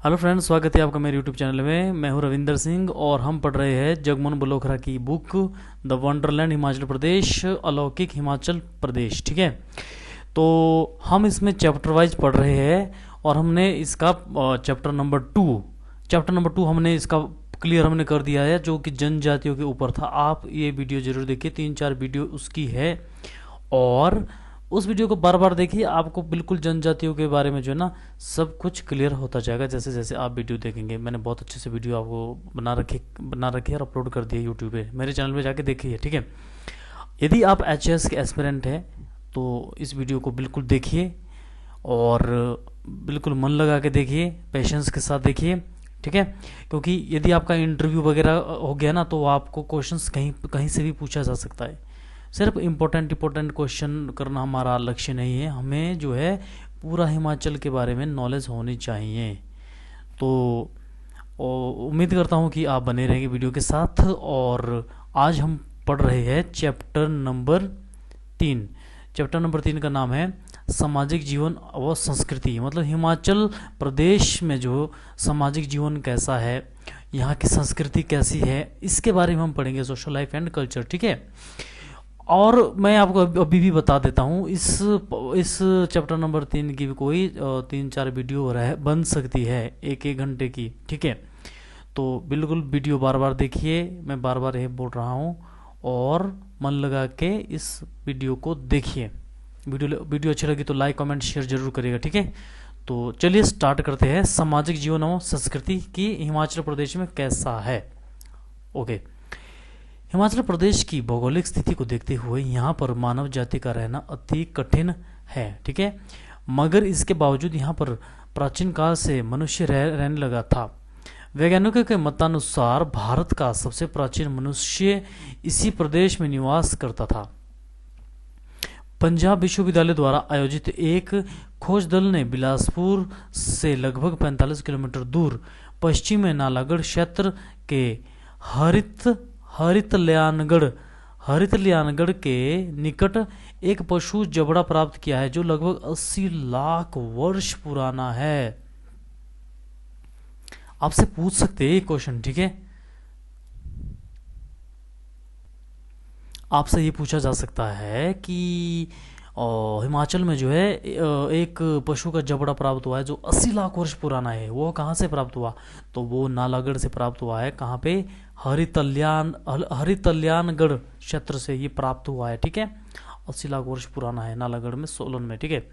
Hello friends, स्वागत है आपका मेरे यूट्यूब चैनल में। मैं हूं रविंदर सिंह और हम पढ़ रहे हैं जगमोहन बलोखरा की book the Wonderland Himachal Pradesh, अलौकिक हिमाचल प्रदेश। ठीक है, तो हम इसमें चैप्टर वाइज पढ़ रहे हैं और हमने इसका चैप्टर नंबर टू हमने इसका क्लियर हमने कर दिया है, जो कि जनजातियों के ऊपर था। आप ये वीडियो जरूर देखिए, 3-4 वीडियो उसकी है और उस वीडियो को बार बार देखिए। आपको बिल्कुल जनजातियों के बारे में जो है ना सब कुछ क्लियर होता जाएगा जैसे जैसे आप वीडियो देखेंगे। मैंने बहुत अच्छे से वीडियो आपको बना रखी है और अपलोड कर दिया यूट्यूब पे। मेरे चैनल पे जाके देखिए, ठीक है। यदि आप एचएस के एस्पिरेंट हैं तो इस वीडियो को बिल्कुल देखिए और बिल्कुल मन लगा के देखिए, पेशेंस के साथ देखिए, ठीक है। क्योंकि यदि आपका इंटरव्यू वगैरह हो गया ना तो आपको क्वेश्चंस कहीं कहीं से भी पूछा जा सकता है। सिर्फ इम्पोर्टेंट क्वेश्चन करना हमारा लक्ष्य नहीं है, हमें जो है पूरा हिमाचल के बारे में नॉलेज होनी चाहिए। तो उम्मीद करता हूँ कि आप बने रहेंगे वीडियो के साथ। और आज हम पढ़ रहे हैं चैप्टर नंबर 3। चैप्टर नंबर 3 का नाम है सामाजिक जीवन व संस्कृति। मतलब हिमाचल प्रदेश में जो सामाजिक जीवन कैसा है, यहाँ की संस्कृति कैसी है, इसके बारे में हम पढ़ेंगे, सोशल लाइफ एंड कल्चर। ठीक है। और मैं आपको अभी भी बता देता हूँ, इस चैप्टर नंबर 3 की भी कोई 3-4 वीडियो बन सकती है 1-1 घंटे की। ठीक है, तो बिल्कुल वीडियो बार बार देखिए, मैं बार बार यही बोल रहा हूँ, और मन लगा के इस वीडियो को देखिए। वीडियो अच्छी लगी तो लाइक कमेंट शेयर जरूर करिएगा, ठीक है। तो चलिए स्टार्ट करते हैं। सामाजिक जीवन और संस्कृति की हिमाचल प्रदेश में कैसा है। ओके, हिमाचल प्रदेश की भौगोलिक स्थिति को देखते हुए यहाँ पर मानव जाति का रहना अति कठिन है, ठीक है। मगर इसके बावजूद यहाँ पर प्राचीन काल से मनुष्य रहने लगा था। वैज्ञानिकों के मतानुसार भारत का सबसे प्राचीन मनुष्य इसी प्रदेश में निवास करता था। पंजाब विश्वविद्यालय द्वारा आयोजित एक खोज दल ने बिलासपुर से लगभग 45 किलोमीटर दूर पश्चिम में नालागढ़ क्षेत्र के हरितल्यानगढ़ के निकट एक पशु जबड़ा प्राप्त किया है जो लगभग 80 लाख वर्ष पुराना है। आपसे पूछ सकते हैं ये क्वेश्चन, ठीक है। आपसे ये पूछा जा सकता है कि हिमाचल में जो है एक पशु का जबड़ा प्राप्त हुआ है जो 80 लाख वर्ष पुराना है। वो कहाँ से प्राप्त हुआ? तो वो नालागढ़ से प्राप्त हुआ है। कहाँ पे? हरितल्यानगढ़ क्षेत्र से ये प्राप्त हुआ है, ठीक है। 80 लाख वर्ष पुराना है, नालागढ़ में, सोलन में, ठीक है।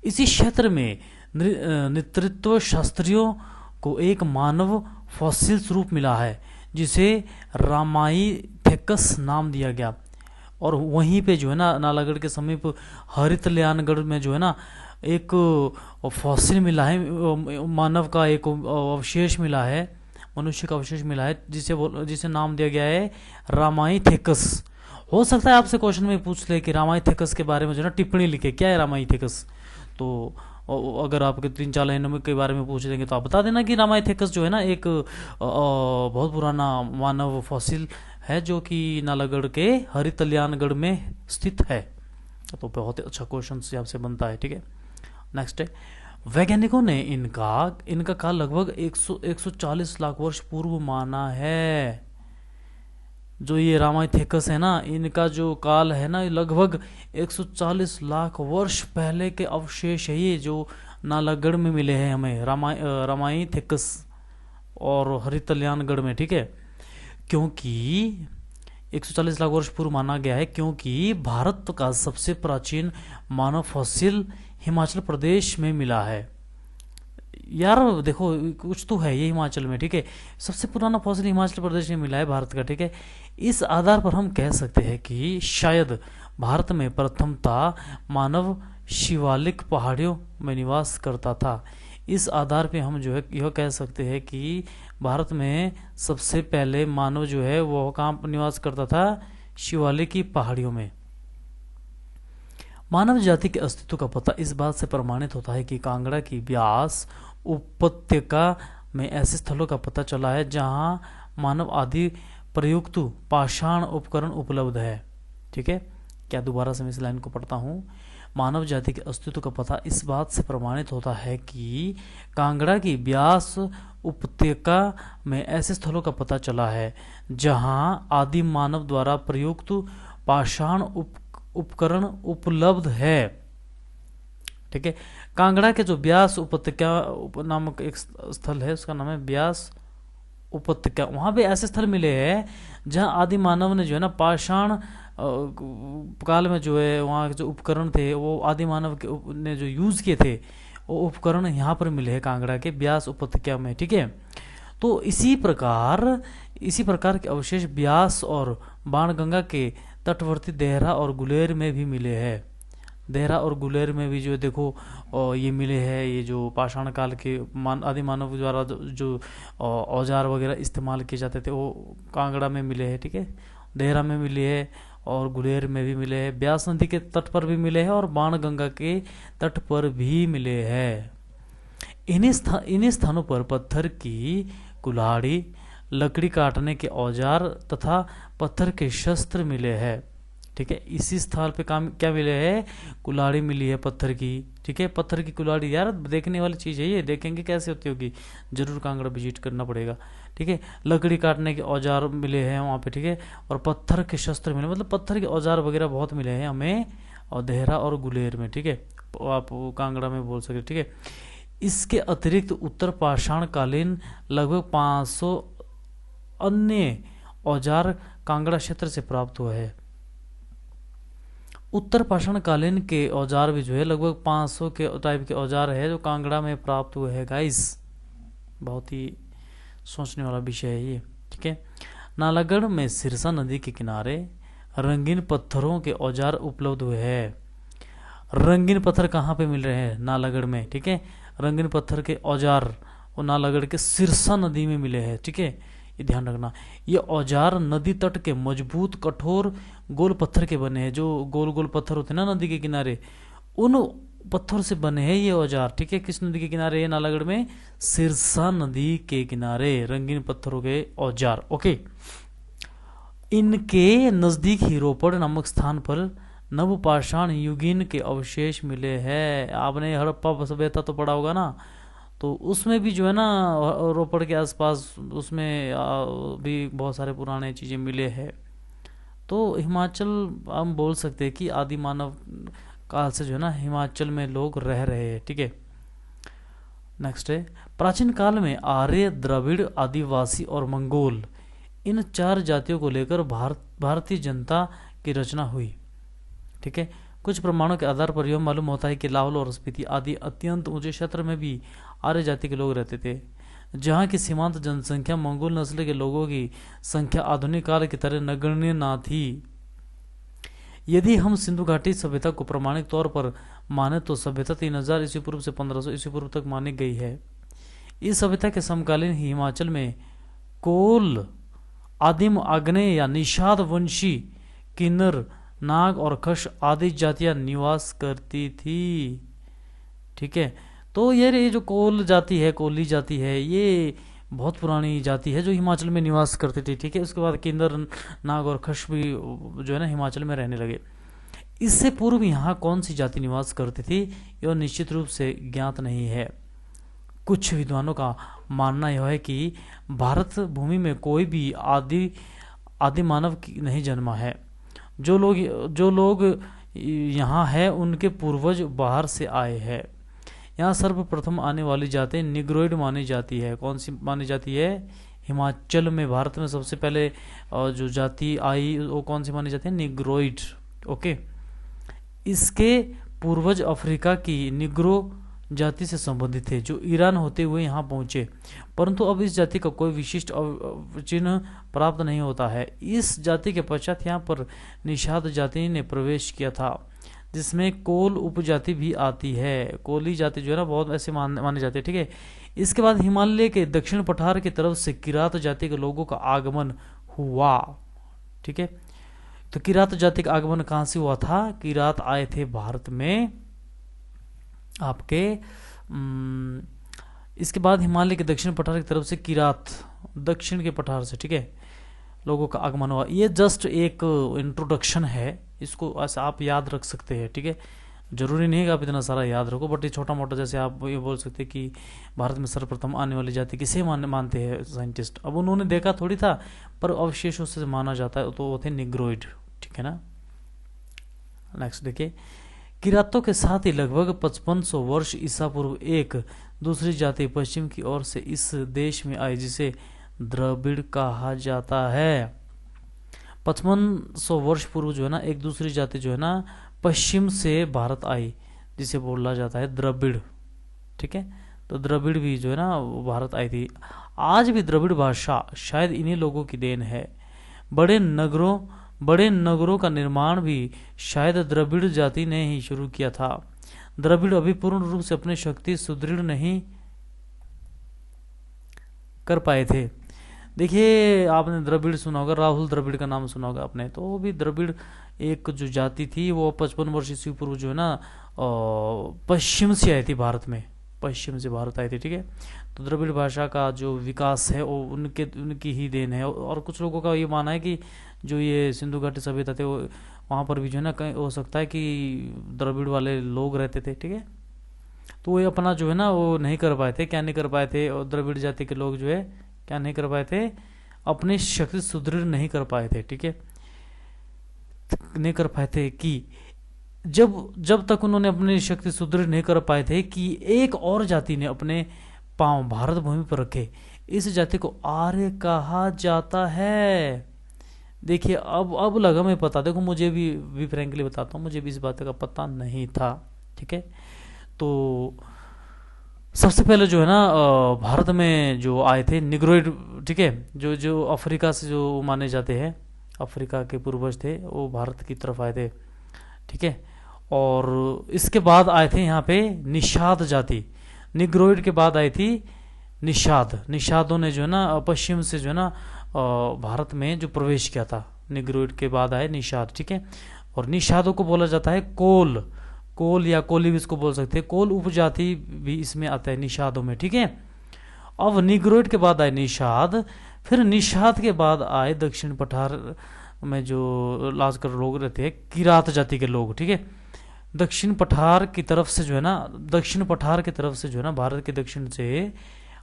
इसी क्षेत्र में नृतत्व शास्त्रियों को एक मानव फॉसिल स्वरूप मिला है जिसे रामाइथेकस नाम दिया गया। और वहीं पे जो है ना नालागढ़ के समीप हरितल्यानगढ़ में जो है ना एक फॉसिल मिला है, मानव का एक अवशेष मिला है, मनुष्य का अवशेष मिला है, जिसे नाम दिया गया है रामाइथेकस। हो सकता है आपसे क्वेश्चन में पूछ ले कि रामाइथेकस के बारे में जो है ना टिप्पणी लिखे, क्या है रामाइथेकस। तो अगर आपके 3-4 लाइनों के बारे में पूछ लेंगे तो आप बता देना कि रामाइथेकस जो है ना एक बहुत पुराना मानव फॉसिल है जो कि नालागढ़ के हरितल्यानगढ़ में स्थित है। तो बहुत ही अच्छा क्वेश्चन से आपसे बनता है, ठीक है। नेक्स्ट है, वैज्ञानिकों ने इनका काल लगभग 140 लाख वर्ष पूर्व माना है। जो ये रामाइथेकस है ना, इनका जो काल है ना लगभग 140 लाख वर्ष पहले के अवशेष है ये, जो नालागढ़ में मिले हैं हमें, रामाइथेकस और हरितल्यानगढ़ में, ठीक है। क्योंकि 140 लाख वर्ष पूर्व माना गया है क्योंकि भारत का सबसे प्राचीन मानव फॉसिल हिमाचल प्रदेश में मिला है। यार देखो, कुछ तो है ये हिमाचल में, ठीक है। सबसे पुराना फॉसिल हिमाचल प्रदेश में मिला है भारत का, ठीक है। इस आधार पर हम कह सकते हैं कि शायद भारत में प्रथमतः मानव शिवालिक पहाड़ियों में निवास करता था। इस आधार पे हम जो है यह कह सकते हैं कि भारत में सबसे पहले मानव जो है वो कहाँ पर निवास करता था? शिवालिक की पहाड़ियों में। मानव जाति के अस्तित्व का पता इस बात से प्रमाणित होता है कि कांगड़ा की ब्यास उपत्यका में ऐसे स्थलों का पता चला है जहां मानव आदि प्रयुक्त पाषाण उपकरण उपलब्ध है, ठीक है। क्या दोबारा से मैं इस लाइन को पढ़ता हूं? मानव जाति के अस्तित्व का पता इस बात से प्रमाणित होता है कि कांगड़ा की ब्यास उपत्यका में ऐसे स्थलों का पता चला है जहां आदिम मानव द्वारा प्रयुक्त पाषाण उपकरण उपलब्ध है। ठीक है, कांगड़ा के जो ब्यास उपत्यका नामक एक स्थल है, उसका नाम है ब्यास उपत्यका। वहां पे ऐसे स्थल मिले हैं जहां आदि मानव ने जो है ना पाषाण काल में जो है वहाँ के जो उपकरण थे वो आदि मानव के ने जो यूज किए थे वो उपकरण यहाँ पर मिले हैं कांगड़ा के ब्यास उपत्यका में। ठीक है, तो इसी प्रकार के अवशेष ब्यास और बाणगंगा के तटवर्ती देहरा और गुलेर में भी मिले हैं। देहरा और गुलेर में भी जो देखो ये मिले हैं, ये जो पाषाण काल के आदि मानव द्वारा जो औजार वगैरह इस्तेमाल किए जाते थे वो कांगड़ा में मिले हैं। ठीक है, देहरा में मिले हैं और गुलेर में भी मिले हैं, ब्यास नदी के तट पर भी मिले हैं और बाणगंगा के तट पर भी मिले हैं। इन्हीं स्थानों पर पत्थर की कुल्हाड़ी, लकड़ी काटने के औजार तथा पत्थर के शस्त्र मिले हैं। ठीक है, इसी स्थल पे क्या मिले हैं? कुल्हाड़ी मिली है पत्थर की। ठीक है, पत्थर की कुल्हाड़ी, यार देखने वाली चीज है ये, देखेंगे कैसे होती होगी, जरूर कांगड़ा विजिट करना पड़ेगा। ठीक है, लकड़ी काटने के औजार मिले हैं वहाँ पे। ठीक है, और पत्थर के शस्त्र मिले, मतलब पत्थर के औजार वगैरह बहुत मिले हैं हमें और देहरा और गुलेर में। ठीक है, आप कांगड़ा में बोल सकते। ठीक है, इसके अतिरिक्त उत्तर पाषाण कालीन लगभग 500 अन्य औजार कांगड़ा क्षेत्र से प्राप्त हुए हैं। उत्तर पाषाण कालीन के औजार भी जो है लगभग 500 के टाइप के औजार है जो कांगड़ा में प्राप्त हुए हैं। गाइस, बहुत ही सोचने वाला विषय है ये। ठीक है, नालागढ़ में सिरसा नदी के किनारे रंगीन पत्थरों के औजार उपलब्ध हुए हैं। रंगीन पत्थर कहाँ पे मिल रहे हैं? नालागढ़ में। ठीक है, रंगीन पत्थर के औजार वो नालागढ़ के सिरसा नदी में मिले हैं। ठीक है, ये ध्यान रखना। ये औजार नदी तट के मजबूत कठोर गोल पत्थर के बने हैं। जो गोल गोल पत्थर होते हैं ना नदी के किनारे, उन पत्थर से बने हैं ये औजार। ठीक है, किस नदी के किनारे? ये नालागढ़ में सिरसा नदी के किनारे रंगीन पत्थरों के औजार। ओके, इनके नजदीक ही रोपड़ नामक स्थान पर नवपाषाण युगीन के अवशेष मिले हैं। आपने हड़प्पा सभ्यता तो पढ़ा होगा ना, तो उसमें भी जो है ना रोपड़ के आसपास उसमें भी बहुत सारे पुराने चीज़ें मिले हैं। तो हिमाचल हम बोल सकते हैं कि आदि मानव काल से जो है ना हिमाचल में लोग रह रहे हैं। ठीक है, नेक्स्ट है, प्राचीन काल में आर्य, द्रविड़, आदिवासी और मंगोल, इन 4 जातियों को लेकर भारतीय जनता की रचना हुई। ठीक है, कुछ प्रमाणों के आधार पर यह मालूम होता है कि लाहौल और स्पीति आदि अत्यंत ऊंचे क्षेत्र में भी आर्य जाति के लोग रहते थे, जहाँ की सीमांत जनसंख्या मंगोल नस्ल के लोगों की संख्या आधुनिक काल की तरह नगण्य ना थी। यदि हम सिंधु घाटी सभ्यता को प्रमाणिक तौर पर माने तो सभ्यता 3000 ईस्वी पूर्व से 1500 ईस्वी पूर्व तक मानी गई है। इस सभ्यता के समकालीन हिमाचल में कोल, आदिम आग्नेय या निषाद वंशी, किन्नर, नाग और खश आदि जातियां निवास करती थी। ठीक है, तो ये जो कोल जाति है, कोली जाति है, ये बहुत पुरानी जाति है जो हिमाचल में निवास करती थी। ठीक है, उसके बाद किन्नर, नाग और खश भी जो है ना हिमाचल में रहने लगे। इससे पूर्व यहाँ कौन सी जाति निवास करती थी यह निश्चित रूप से ज्ञात नहीं है। कुछ विद्वानों का मानना यह है कि भारत भूमि में कोई भी आदि मानव नहीं जन्मा है। जो लोग यहाँ है उनके पूर्वज बाहर से आए हैं। यहाँ सर्वप्रथम आने वाली जाति निग्रोइड मानी जाती है। कौन सी मानी जाती है? हिमाचल में, भारत में सबसे पहले जो जाति आई वो कौन सी मानी जाती है? निग्रोइड। ओके, इसके पूर्वज अफ्रीका की निग्रो जाति से संबंधित थे जो ईरान होते हुए यहाँ पहुंचे, परंतु अब इस जाति का कोई विशिष्ट चिन्ह प्राप्त नहीं होता है। इस जाति के पश्चात यहाँ पर निषाद जाति ने प्रवेश किया था, जिसमें कोल उपजाति भी आती है। कोली जाति जो है ना बहुत ऐसे माने जाते हैं। ठीक है, इसके बाद हिमालय के दक्षिण पठार की तरफ से किरात जाति के लोगों का आगमन हुआ। ठीक है, तो किरात जाति का आगमन कहाँ से हुआ था? किरात आए थे भारत में आपके इसके बाद हिमालय के दक्षिण पठार की तरफ से किरात, दक्षिण के पठार से, ठीक है, लोगों का आगमन हुआ। ये जस्ट एक इंट्रोडक्शन है, इसको ऐसा आप याद रख सकते हैं। ठीक है, जरूरी नहीं है कि आप इतना सारा याद रखो, बट ये छोटा मोटा, जैसे आप ये बोल सकते हैं कि भारत में सर्वप्रथम आने वाली जाति किसे मानते हैं साइंटिस्ट। अब उन्होंने देखा थोड़ी था, पर अवशेषों से माना जाता है, तो वो थे निग्रोइड। ठीक है ना। नेक्स्ट देखिए, किरातों के साथ ही लगभग 5500 वर्ष ईसा पूर्व एक दूसरी जाति पश्चिम की ओर से इस देश में आई, जिसे द्रविड़ कहा जाता है। 5500 वर्ष पूर्व जो है ना, एक दूसरी जाति जो है ना पश्चिम से भारत आई, जिसे बोला जाता है द्रविड़। ठीक है, तो द्रविड़ भी जो है ना वो भारत आई थी। आज भी द्रविड़ भाषा शायद इन्हीं लोगों की देन है। बड़े नगरों का निर्माण भी शायद द्रविड़ जाति ने ही शुरू किया था। द्रविड़ अभी पूर्ण रूप से अपनी शक्ति सुदृढ़ नहीं कर पाए थे। देखिए, आपने द्रविड़ सुना होगा, राहुल द्रविड़ का नाम सुना होगा आपने, तो वो भी द्रविड़ एक जो जाति थी, वो 55 वर्ष ईस्वी पूर्व जो है ना पश्चिम से आई थी भारत में, पश्चिम से भारत आई थी। ठीक है, तो द्रविड़ भाषा का जो विकास है वो उनकी ही देन है। और कुछ लोगों का ये मानना है कि जो ये सिंधु घाटी सभ्यता थे, वो वहाँ पर भी जो है ना कहीं हो सकता है कि द्रविड़ वाले लोग रहते थे। ठीक है, तो वो अपना जो है ना वो नहीं कर पाए थे। क्या नहीं कर पाए थे? और द्रविड़ जाति के लोग जो है क्या नहीं कर पाए थे? अपनी शक्ति सुदृढ़ नहीं कर पाए थे। ठीक है, नहीं कर पाए थे कि जब तक उन्होंने अपनी शक्ति सुदृढ़ नहीं कर पाए थे कि एक और जाति ने अपने पांव भारत भूमि पर रखे। इस जाति को आर्य कहा जाता है। देखिए, अब लगा मैं पता, देखो मुझे भी फ्रैंकली बताता हूँ, मुझे भी इस बात का पता नहीं था। ठीक है, तो सबसे पहले जो है ना भारत में जो आए थे निग्रोइड। ठीक है, जो अफ्रीका से जो माने जाते हैं, अफ्रीका के पूर्वज थे, वो भारत की तरफ आए थे। ठीक है, और इसके बाद आए थे यहाँ पे निषाद जाति। निग्रोइड के बाद आई थी निषादों ने जो है ना पश्चिम से जो है ना भारत में जो प्रवेश किया था। निग्रोइड के बाद आए निषाद। ठीक है, और निषादों को बोला जाता है कोल या कोली भी इसको बोल सकते हैं। कोल उपजाति भी इसमें आता है निषादों में। ठीक है, अब निग्रोइड के बाद आए निषाद, फिर निषाद के बाद आए दक्षिण पठार में जो लाजकर लोग रहते हैं, किरात जाति के लोग। ठीक है, दक्षिण पठार की तरफ से जो है ना भारत के दक्षिण से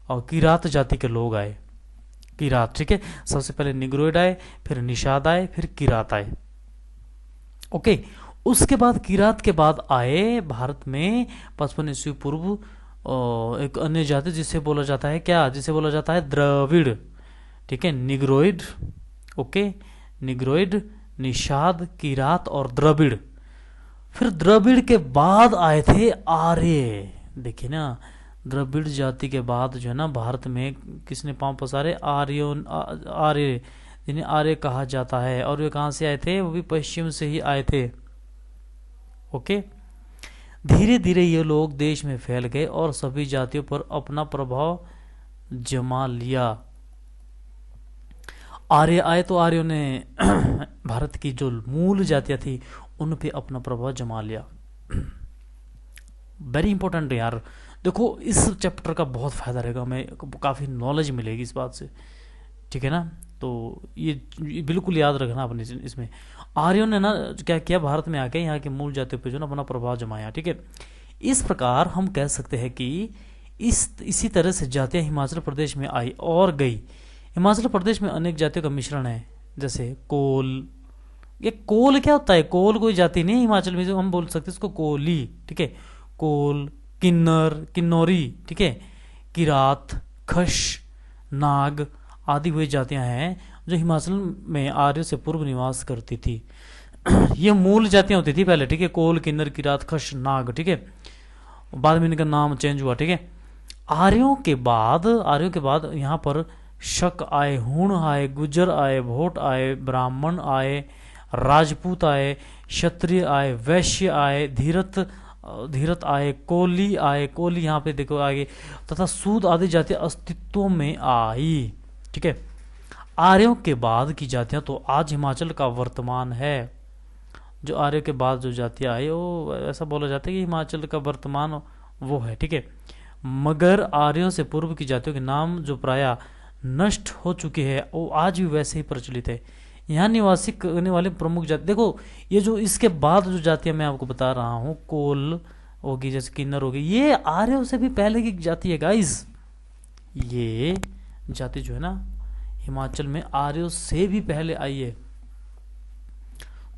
और किरात जाति के लोग आए, किरात। ठीक है, सबसे पहले निग्रोइड आए, फिर निषाद आए, फिर किरात आए। ओके, उसके बाद किरात के बाद आए भारत में 55 ईस्वी पूर्व एक अन्य जाति, जिसे बोला जाता है क्या? जिसे बोला जाता है द्रविड़। ठीक है, Negroid, okay, Negroid, Nishad, Kirat और द्रविड़। फिर द्रविड़ के बाद आए थे आर्य। देखिए ना, द्रविड़ जाति के बाद जो है ना भारत में किसने पांव पसारे? आर्य, जिन्हें आर्य कहा जाता है। और वे कहां से आए थे? वो भी पश्चिम से ही आए थे। ओके, धीरे धीरे ये लोग देश में फैल गए और सभी जातियों पर अपना प्रभाव जमा लिया। आर्य आए तो आर्यों ने भारत की जो मूल जातियां थी उन पे अपना प्रभाव जमा लिया। वेरी इंपॉर्टेंट यार, देखो इस चैप्टर का बहुत फायदा रहेगा, हमें काफी नॉलेज मिलेगी इस बात से। ठीक है ना, तो ये बिल्कुल याद रखना अपने इसमें। आर्यों ने ना क्या किया, भारत में आके यहाँ के मूल जातियों पे जो ना अपना प्रभाव जमाया। ठीक है, इस प्रकार हम कह सकते हैं कि इसी तरह से जातियां हिमाचल प्रदेश में आई और गई। हिमाचल प्रदेश में अनेक जातियों का मिश्रण है, जैसे कोल। ये कोल क्या होता है? कोल कोई जाति नहीं है हिमाचल में, जो हम बोल सकते हैं इसको कोली। ठीक है, कोल, किन्नौरी, ठीक है, किरात, खश, नाग आदि हुई जातियां हैं जो हिमाचल में आर्यों से पूर्व निवास करती थी। ये मूल जातियां होती थी पहले। ठीक है, कोल, किन्नर, किरात, खश, नाग। ठीक है, बाद में इनका नाम चेंज हुआ। ठीक है, आर्यों के बाद यहाँ पर शक आए, हूण आए, गुजर आए, भोट आए, ब्राह्मण आए, राजपूत आए, क्षत्रिय आए, वैश्य आए, धीरथ आए, कोली आए, कोली यहाँ पे देखो आगे, तथा सूद आदि जातियां अस्तित्व में आई। ठीक है, आर्यों के बाद की जातियां तो आज हिमाचल का वर्तमान है। जो आर्यों के बाद जो जातियां आई वो ऐसा बोला जाता है कि हिमाचल का वर्तमान वो है। ठीक है, मगर आर्यों से पूर्व की जातियों के नाम जो प्राय नष्ट हो चुके हैं वो आज भी वैसे ही प्रचलित है। यहाँ निवासी करने वाले प्रमुख जाति, देखो ये जो इसके बाद जो जातियां मैं आपको बता रहा हूँ, कोल होगी, जैसे किन्नर होगी, ये आर्यों से भी पहले की जाति है गाइस। ये जाति जो है ना हिमाचल में आर्यों से भी पहले आई है।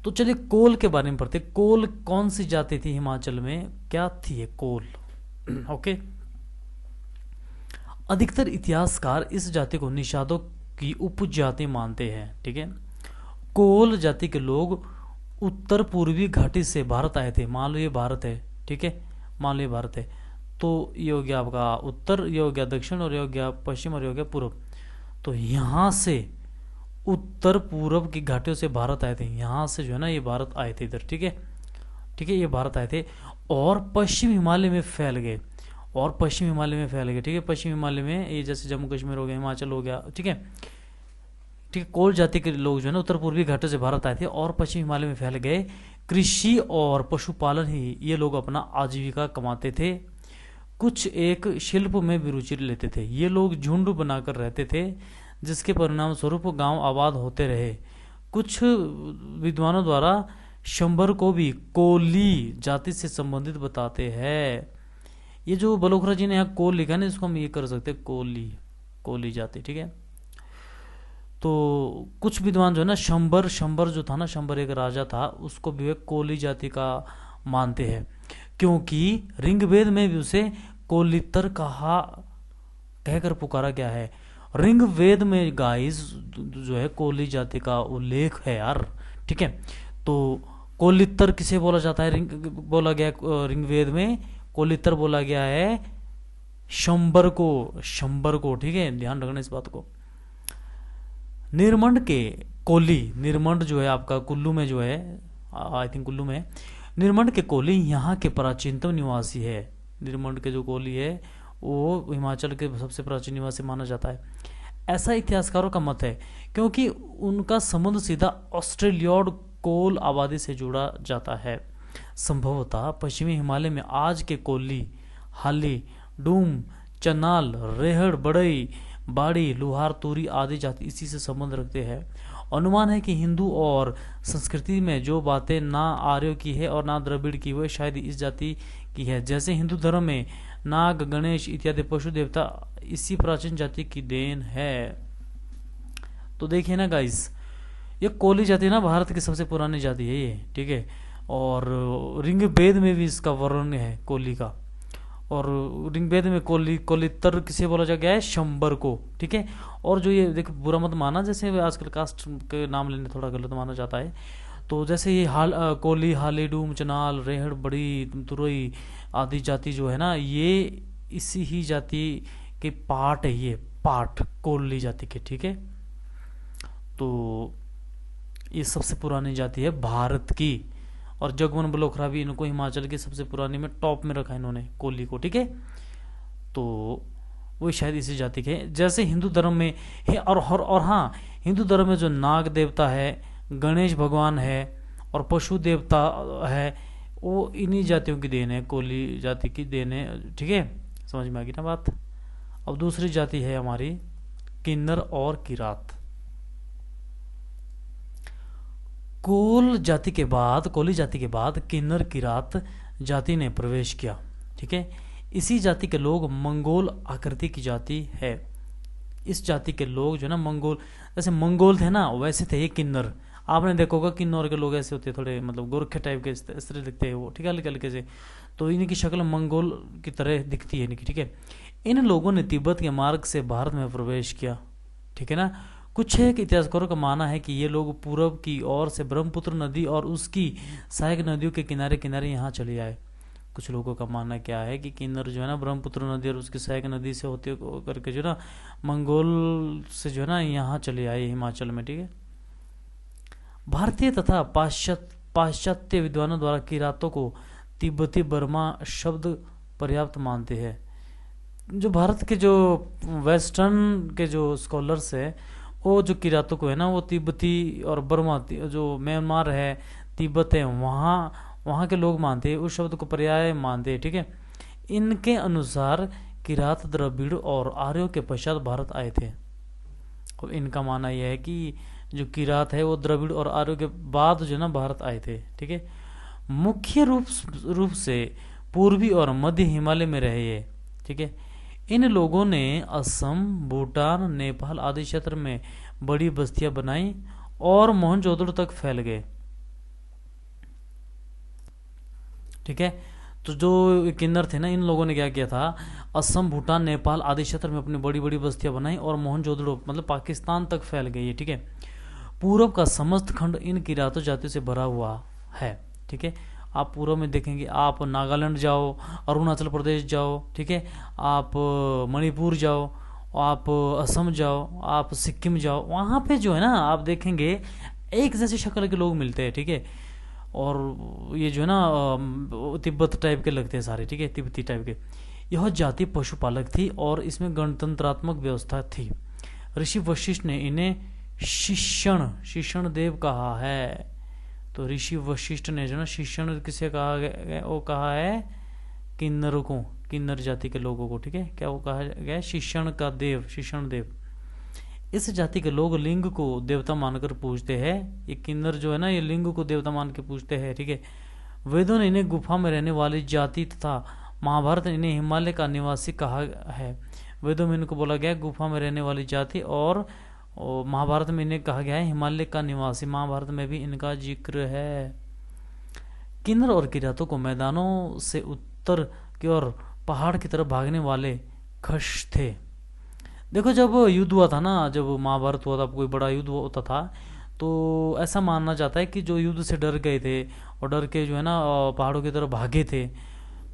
तो चलिए कोल के बारे में पढ़ते। कोल कौन सी जाति थी हिमाचल में, क्या थी ये कोल? ओके, अधिकतर इतिहासकार इस जाति को निषादों की उपजाति मानते हैं। ठीक है, कोल जाति के लोग उत्तर पूर्वी घाटी से भारत आए थे। मान लो ये भारत है, ठीक है, मान लो ये भारत है, तो ये हो गया आपका उत्तर, ये हो गया दक्षिण, और ये हो गया पश्चिम, और ये हो गया पूर्व। तो यहाँ से उत्तर पूर्व की घाटियों से भारत आए थे, यहाँ से जो है ना ये भारत आए थे इधर। ठीक है, ठीक है, ये भारत आए थे और पश्चिम हिमालय में फैल गए, और पश्चिम हिमालय में फैल गए। ठीक है, पश्चिम हिमालय में ये जैसे जम्मू कश्मीर हो गया, हिमाचल हो गया। ठीक है, ठीक है, कोल जाति के लोग जो है ना उत्तर पूर्वी घाटों से भारत आए थे और पश्चिम हिमालय में फैल गए। कृषि और पशुपालन ही ये लोग अपना आजीविका कमाते थे। कुछ एक शिल्प में भी रुचि लेते थे। ये लोग झुंड बनाकर रहते थे, जिसके परिणाम स्वरूप गांव आबाद होते रहे। कुछ विद्वानों द्वारा शंबर को भी कोली जाति से संबंधित बताते हैं। ये जो बलोखरा जी ने यहाँ कोल लिखा ना, इसको हम ये कर सकते हैं कोली, कोली जाति। ठीक है, तो कुछ विद्वान जो है ना शंबर, शंबर जो था ना, शंबर एक राजा था, उसको भी वे कोली जाति का मानते हैं, क्योंकि ऋग्वेद में भी उसे कोलितर कहा कहकर पुकारा गया है। ऋग्वेद में गाइस जो है कोली जाति का उल्लेख है यार। ठीक है, तो कोलितर किसे बोला जाता है, बोला गया ऋग्वेद में कोलितर बोला गया है शंबर को, शंबर को। ठीक है, ध्यान रखना इस बात को। निर्मंड के कोली, निर्मंड जो है आपका कुल्लू में जो है, आई थिंक कुल्लू में, निर्मंड के कोली यहाँ के प्राचीनतम निवासी है। निर्मंड के जो कोली है वो हिमाचल के सबसे प्राचीन निवासी माना जाता है, ऐसा इतिहासकारों का मत है, क्योंकि उनका संबंध सीधा ऑस्ट्रेलियाड कोल आबादी से जुड़ा जाता है। संभवतः पश्चिमी हिमालय में आज के कोली, हाली, डूम, चनाल, रेहड़, बड़ई, बाड़ी, लुहार, तूरी आदि जाति इसी से संबंध रखते हैं। अनुमान है कि हिंदू और संस्कृति में जो बातें ना आर्यों की है और ना द्रविड़ की, वह शायद इस जाति की है। जैसे हिंदू धर्म में नाग, गणेश इत्यादि पशु देवता इसी प्राचीन जाति की देन है। तो देखिए ना गाइस, ये कोली जाति ना भारत की सबसे पुरानी जाति है ये। ठीक है, और ऋग्वेद में भी इसका वर्णन है कोली का, और ऋग्वेद में कोली, कोलितर किसे बोला जा गया है, शंबर को। ठीक है, और जो ये देखो बुरा मत माना, जैसे आजकल कास्ट के नाम लेने थोड़ा गलत माना जाता है, तो जैसे ये कोली, हाली, डूम, चनाल, रेहड़, बड़ी, तुरई आदि जाति जो है ना, ये इसी ही जाति के पार्ट है, ये पार्ट कोली जाति के। ठीक है, तो ये सबसे पुरानी जाति है भारत की, और जगमन बलोखरा भी इनको हिमाचल की सबसे पुरानी में टॉप में रखा इन्होंने कोली को। ठीक है, तो वो शायद इसी जाति के। जैसे हिंदू धर्म में है, और हाँ, हिंदू धर्म में जो नाग देवता है, गणेश भगवान है और पशु देवता है, वो इन्हीं जातियों की देन है, कोली जाति की देन है। ठीक है, समझ में आ गई ना बात। अब दूसरी जाति है हमारी किन्नर और किरात। कोली जाति के बाद किन्नर किरात जाति ने प्रवेश किया। ठीक है, इसी जाति के लोग मंगोल आकृति की जाति है। इस जाति के लोग जो ना मंगोल, जैसे मंगोल थे ना वैसे थे ये किन्नर। आपने देखा होगा किन्नौर के लोग ऐसे होते हैं, थोड़े मतलब गोरखे टाइप के इस तरह दिखते हैं वो। ठीक है, हल्के हल्के से, तो इनकी शक्ल मंगोल की तरह दिखती है इनकी। ठीक है, इन लोगों ने तिब्बत के मार्ग से भारत में प्रवेश किया। ठीक है ना, कुछ एक इतिहासकारों का मानना है कि ये लोग पूरब की ओर से ब्रह्मपुत्र नदी और उसकी सहायक नदियों के किनारे किनारे यहाँ चले आए। कुछ लोगों का मानना क्या है कि किन्नर जो है ना ब्रह्मपुत्र नदी और उसकी सहायक नदी से होते करके जो ना मंगोल से जो है ना यहाँ चले आए हिमाचल में। ठीक है, भारतीय तथा पाश्चात्य विद्वानों द्वारा किरातों को तिब्बती बर्मा शब्द पर्याप्त मानते हैं। जो भारत के जो वेस्टर्न के जो स्कॉलर्स है, वो जो किरातों को है ना वो तिब्बती और बर्मा, जो म्यांमार है, तिब्बत है, वहाँ के लोग मानते हैं, उस शब्द को पर्याय मानते हैं। ठीक है, इनके अनुसार किरात द्रविड़ और आर्यों के पश्चात भारत आए थे। और इनका मानना यह है कि जो किरात है वो द्रविड़ और आर्यों के बाद जो है ना भारत आए थे। ठीक है, मुख्य रूप से पूर्वी और मध्य हिमालय में रहे ये। ठीक है, इन लोगों ने असम, भूटान, नेपाल आदि क्षेत्र में बड़ी बस्तियां बनाई और मोहनजोदड़ो तक फैल गए। ठीक है, तो जो किन्नर थे ना, इन लोगों ने क्या किया था, असम, भूटान, नेपाल आदि क्षेत्र में अपनी बड़ी बड़ी बस्तियां बनाई और मोहनजोदड़ो मतलब पाकिस्तान तक फैल गई। ठीक है, पूर्व का समस्त खंड इन किरातों जातियों से भरा हुआ है। ठीक है, आप पूर्व में देखेंगे, आप नागालैंड जाओ, अरुणाचल प्रदेश जाओ, ठीक है, आप मणिपुर जाओ, आप असम जाओ, आप सिक्किम जाओ, वहाँ पे जो है ना आप देखेंगे एक जैसे शक्ल के लोग मिलते हैं। ठीक है, और ये जो है ना तिब्बत टाइप के लगते हैं सारे। ठीक है, तिब्बती टाइप के। यह जाति पशुपालक थी और इसमें गणतंत्रात्मक व्यवस्था थी। ऋषि वशिष्ठ ने इन्हें शिक्षण देव कहा है। तो ऋषि वशिष्ठ ने जो ना शिक्षण किसे कहा गया, वो कहा है किन्नरों को, किन्नर जाति के लोगों को। ठीक है, क्या वो कहा गया, शिक्षण का देव, शिक्षण देव। इस जाति के लोग लिंग को देवता मानकर पूजते हैं। ये किन्नर जो है ना, ये लिंग को देवता मान के पूजते हैं। ठीक है, वेदों ने इन्हें गुफा में रहने वाली जाति तथा महाभारत ने इन्हें हिमालय का निवासी कहा है। वेदों में इनको बोला गया गुफा में रहने वाली जाति, और महाभारत में इन्हें कहा गया है हिमालय का निवासी। महाभारत में भी इनका जिक्र है। किन्नर और किरातों को मैदानों से उत्तर की ओर पहाड़ की तरफ भागने वाले खश थे। देखो, जब युद्ध हुआ था ना, जब महाभारत हुआ था, कोई बड़ा युद्ध होता था, तो ऐसा मानना जाता है कि जो युद्ध से डर गए थे और डर के जो है ना पहाड़ों की तरफ भागे थे,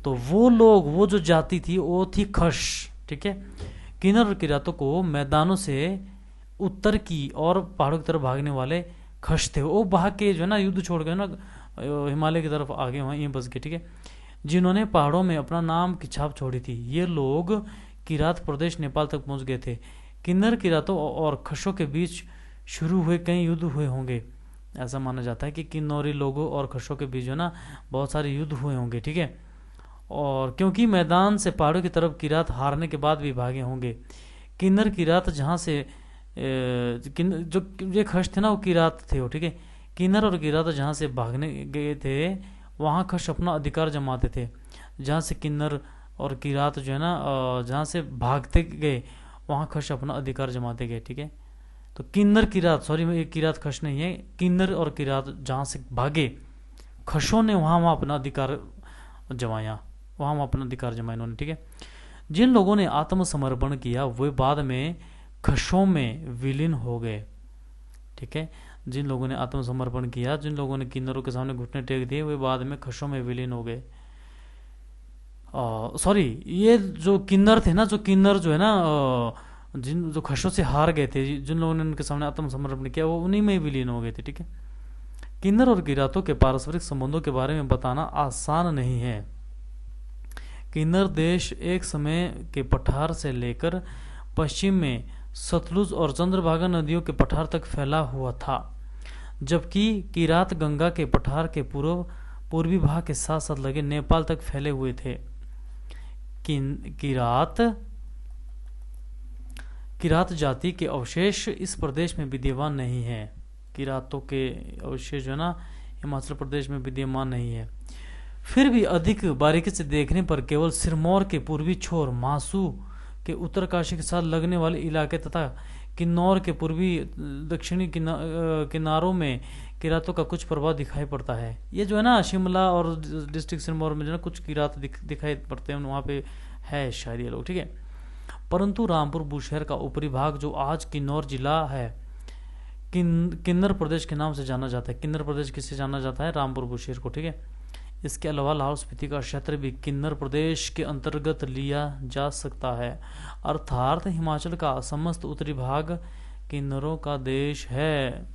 तो वो लोग, वो जो जाति थी वो थी खश। ठीक है, किन्नर और किरातों को मैदानों से उत्तर की और पहाड़ों की तरफ भागने वाले खश थे। वो भाग के जो है ना युद्ध छोड़ गए ना, हिमालय की तरफ आगे वहीं बस गए। ठीक है, जिन्होंने पहाड़ों में अपना नाम की छाप छोड़ी थी। ये लोग किरात प्रदेश नेपाल तक पहुंच गए थे। किन्नर, किरातों और खशों के बीच शुरू हुए कई युद्ध हुए होंगे। ऐसा माना जाता है कि किन्नौरी लोगों और खशों के बीच जो ना बहुत सारे युद्ध हुए होंगे। ठीक है, और क्योंकि मैदान से पहाड़ों की तरफ किरात हारने के बाद भी भागे होंगे। किन्नर, किरात जहाँ से जो ये खश थे ना, वो किरात थे वो। ठीक है, किन्नर और किरात जहाँ से भागने गए थे वहाँ खश अपना अधिकार जमाते थे। जहाँ से किन्नर और किरात जो है ना जहाँ से भागते गए वहाँ खश अपना अधिकार जमाते गए। ठीक है, तो किन्नर, किरात, सॉरी ये किरात खश नहीं है, किन्नर और किरात जहाँ से भागे खशों ने वहाँ अपना अधिकार जमाया, वहाँ अपना अधिकार जमाया इन्होंने। ठीक है, जिन लोगों ने आत्मसमर्पण किया वे बाद में खशों में विलीन हो गए। ठीक है, जिन लोगों ने आत्मसमर्पण किया, जिन लोगों ने किन्नरों के सामने घुटने टेक दिए, वे बाद में खशों में विलीन हो गए। सॉरी, ये जो किन्नर थे ना, जो किन्नर जो है ना जिन जो खशों से हार गए थे, जिन लोगों ने उनके सामने आत्मसमर्पण किया, वो उन्हीं में विलीन हो गए थे। ठीक है, किन्नर और किरातों के पारस्परिक संबंधों के बारे में बताना आसान नहीं है। किन्नर देश एक समय के पठार से लेकर पश्चिम में सतलुज और चंद्रभागा नदियों के पठार तक फैला हुआ था, जबकि किरात गंगा के पठार के पूर्वी भाग के साथ साथ लगे नेपाल तक फैले हुए थे। किरात जाति के अवशेष इस प्रदेश में विद्यमान नहीं है। किरातों के अवशेष जो है ना हिमाचल प्रदेश में विद्यमान नहीं है। फिर भी अधिक बारीकी से देखने पर केवल सिरमौर के पूर्वी छोर, मासू के उत्तरकाशी के साथ लगने वाले इलाके तथा किन्नौर के पूर्वी दक्षिणी किनारों में किरातों का कुछ प्रभाव दिखाई पड़ता है। ये जो है ना शिमला और डिस्ट्रिक्ट सिरमौर में जो है कुछ किरात दिखाई पड़ते हैं, वहाँ पे है शायद ये लोग। ठीक है, परंतु रामपुर बुशहर का ऊपरी भाग जो आज किन्नौर जिला है, किन्नर प्रदेश के नाम से जाना जाता है। किन्नर प्रदेश किससे जाना जाता है? रामपुर बुशहर को। ठीक है, इसके अलावा लाहौल स्पीति का क्षेत्र भी किन्नर प्रदेश के अंतर्गत लिया जा सकता है, अर्थात हिमाचल का समस्त उत्तरी भाग किन्नरों का देश है।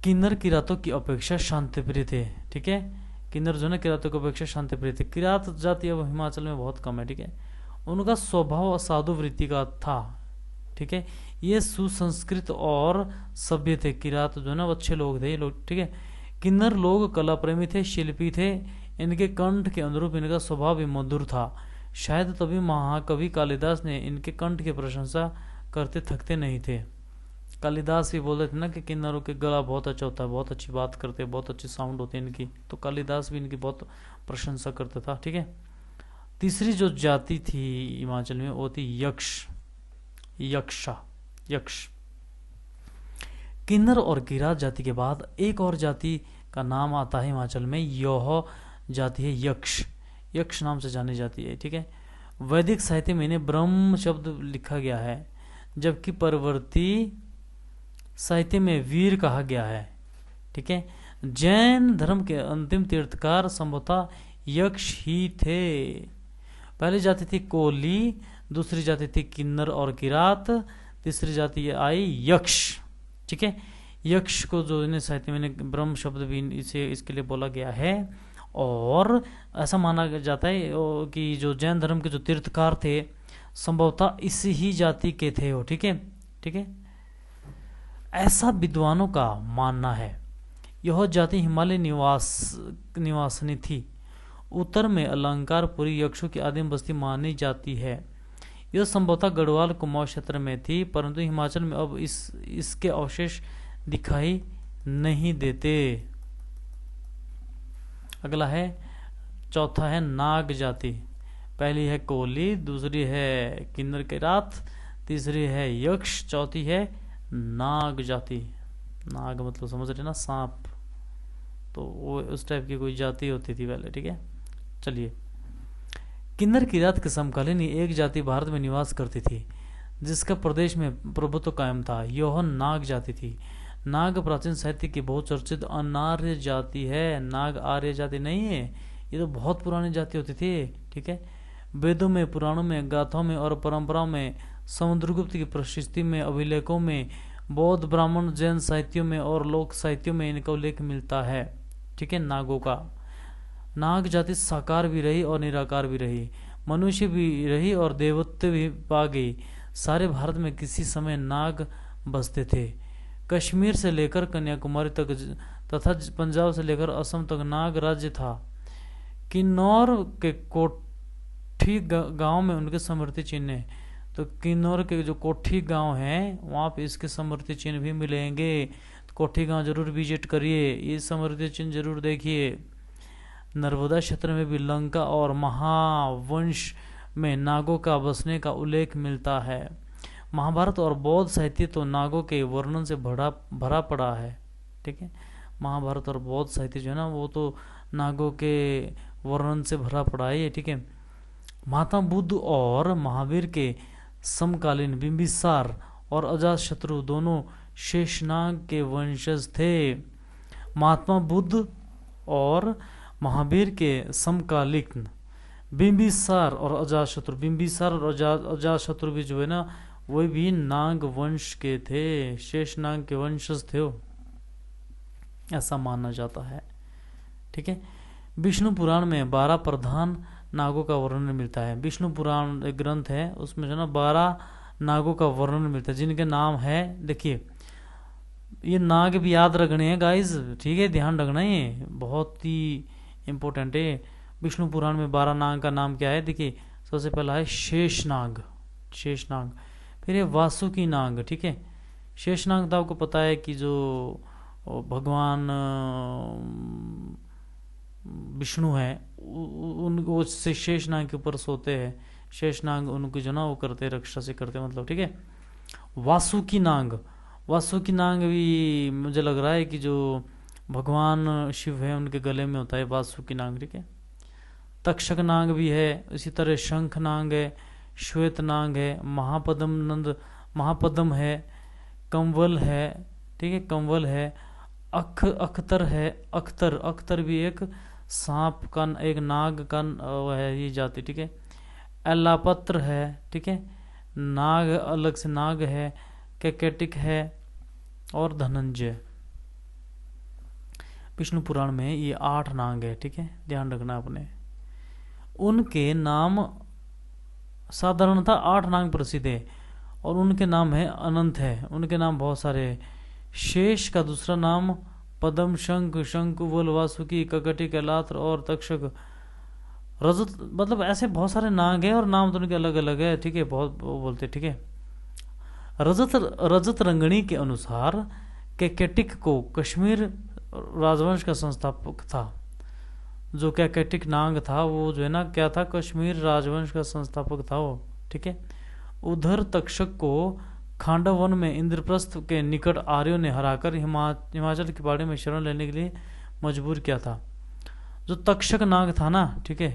किन्नर किरातों की अपेक्षा शांतिप्रिय थे। ठीक है, किन्नर जो है किरातों की अपेक्षा शांतिप्रिय थे। किरात जाति अब हिमाचल में बहुत कम है। ठीक है, उनका स्वभाव साधु वृत्ति का था। ठीक है, ये सुसंस्कृत और सभ्य थे। किरात जो है ना अच्छे लोग थे ये लोग। ठीक है, किन्नर लोग कला प्रेमी थे, शिल्पी थे। इनके कंठ के अनुरूप इनका स्वभाव भी मधुर था। शायद तभी महाकवि कालिदास ने इनके कंठ की प्रशंसा करते थकते नहीं थे। कालिदास भी बोल रहे थे ना कि किन्नरों के गला बहुत अच्छा होता है, बहुत अच्छी बात करते हैं, बहुत अच्छी साउंड होती है इनकी, तो कालिदास भी इनकी बहुत प्रशंसा करता था। ठीक है, तीसरी जो जाति थी हिमाचल में वो थी यक्ष, यक्ष। किन्नर और किरात जाति के बाद एक और जाति का नाम आता है हिमाचल में, यह जाति है यक्ष, यक्ष नाम से जानी जाती है। ठीक है, वैदिक साहित्य में इन्हें ब्रह्म शब्द लिखा गया है, जबकि परवर्ती साहित्य में वीर कहा गया है। ठीक है, जैन धर्म के अंतिम तीर्थकार संभवतः यक्ष ही थे। पहली जाति थी कोली, दूसरी जाति थी किन्नर और किरात, तीसरी जाति आई यक्ष। ठीक है, यक्ष को जो इन्हें साहित्य में ब्रह्म शब्द भी इसे इसके लिए बोला गया है, और ऐसा माना जाता है कि जो जैन धर्म के जो तीर्थकार थे संभवतः इसी ही जाति के थे वो। ठीक है, ठीक है, ऐसा विद्वानों का मानना है। यह जाति हिमालय निवासनी थी। उत्तर में अलंकारपुरी यक्षों की आदिम बस्ती मानी जाती है। यह संभवतः गढ़वाल कुमाऊं क्षेत्र में थी, परंतु हिमाचल में अब इसके अवशेष दिखाई नहीं देते। अगला है, चौथा है नाग जाति। पहली है कोली, दूसरी है किन्नर किरात, तीसरी है यक्ष, चौथी है नाग जाति। नाग मतलब समझ रहे ना, सांप, तो वो उस टाइप की कोई जाति होती थी पहले। ठीक है, चलिए, किन्नर किरात के समकालीन एक जाति भारत में निवास करती थी जिसका प्रदेश में प्रभुत्व कायम था। यह नाग जाति थी। नाग प्राचीन साहित्य की बहुचर्चित अनार्य जाति है। नाग आर्य जाति नहीं है, ये तो बहुत पुरानी जाति होती थी। ठीक है, वेदों में, पुराणों में, गाथाओं में और परंपराओं में, समुद्रगुप्त की प्रशस्ति में, अभिलेखों में, बौद्ध, ब्राह्मण, जैन साहित्यों में और लोक साहित्यों में इनका उल्लेख मिलता है। ठीक है, नागों का। नाग जाति साकार भी रही और निराकार भी रही, मनुष्य भी रही और देवत्व भी पा गई। सारे भारत में किसी समय नाग बसते थे। कश्मीर से लेकर कन्याकुमारी तक तथा पंजाब से लेकर असम तक नाग राज्य था। किन्नौर के कोठी गांव में उनके स्मृति चिन्ह है। तो किन्नौर के जो कोठी गांव है वहां पे इसके स्मृति चिन्ह भी मिलेंगे। तो कोठी गांव जरूर विजिट करिए, ये स्मृति चिन्ह जरूर देखिए। नर्मदा क्षेत्र में भी लंका और महावंश में नागों का बसने का उल्लेख मिलता है। महाभारत और बौद्ध साहित्य तो नागों के वर्णन से भरा पड़ा है। ठीक है, महाभारत और बौद्ध साहित्य जो है ना वो तो नागों के वर्णन से भरा पड़ा है। ठीक है, महात्मा बुद्ध और महावीर के समकालीन बिंबिसार और अजातशत्रु दोनों शेषनाग के वंशज थे। महात्मा बुद्ध और महावीर के समकालीन बिंबिसार और अजातशत्रु, बिंबिसार और अजातशत्रु भी जो है ना वो भी नाग वंश के थे, शेषनाग के वंशज थे वो, ऐसा माना जाता है। ठीक है, विष्णु पुराण में 12 प्रधान नागों का वर्णन मिलता है। विष्णु पुराण एक ग्रंथ है, उसमें जो ना 12 नागों का वर्णन मिलता है, जिनके नाम है, देखिए ये नाग भी याद रखने हैं गाइस। ठीक है, ध्यान रखना, है बहुत ही इंपॉर्टेंट है। विष्णु पुराण में 12 नाग का नाम क्या है, देखिए सबसे पहला है शेषनाग, शेषनाग। फिर है वासुकी नाग। ठीक है, शेषनाग तो आपको पता है कि जो भगवान विष्णु है उनको शेषनाग के ऊपर सोते हैं। शेषनाग उनको जो ना वो करते हैं, रक्षा से करते हैं मतलब। ठीक है, वासुकी नाग, वासुकी नाग भी मुझे लग रहा है कि जो भगवान शिव है उनके गले में होता है वासुकी नाग। ठीक है, तक्षक नाग भी है, इसी तरह शंख नाग है, श्वेत नाग है, महापद्म है, कंवल है। ठीक है, कंवल है, अख्तर है, अख्तर भी एक सांप का, एक नाग का है ये जाति। ठीक है, एलापत्र है। ठीक है, नाग अलग से नाग है, कैकेटिक है और धनंजय। विष्णु पुराण में ये 8 नाग है। ठीक है, ध्यान रखना अपने। उनके नाम साधारणतः 8 नाग प्रसिद्ध है और उनके नाम है अनंत है। उनके नाम बहुत सारे हैं। शेष का दूसरा नाम पद्म, शंख, शंकुवल, वासुकी, ककटी, कैलात्र और तक्षक, रजत, मतलब ऐसे बहुत सारे नाग हैं और नाम तो उनके अलग अलग है। ठीक है, बहुत वो बोलते। ठीक है, रजत रंगणी के अनुसार कैकेटिक को कश्मीर राजवंश का संस्थापक था। जो कैकेटिक नाग था वो जो है ना क्या था, कश्मीर राजवंश का संस्थापक था वो, ठीक है। उधर तक्षक को खांडव वन में इंद्रप्रस्थ के निकट आर्यों ने हराकर हिमाचल की पहाड़ी में शरण लेने के लिए मजबूर किया था। जो तक्षक नाग था ना, ठीक है,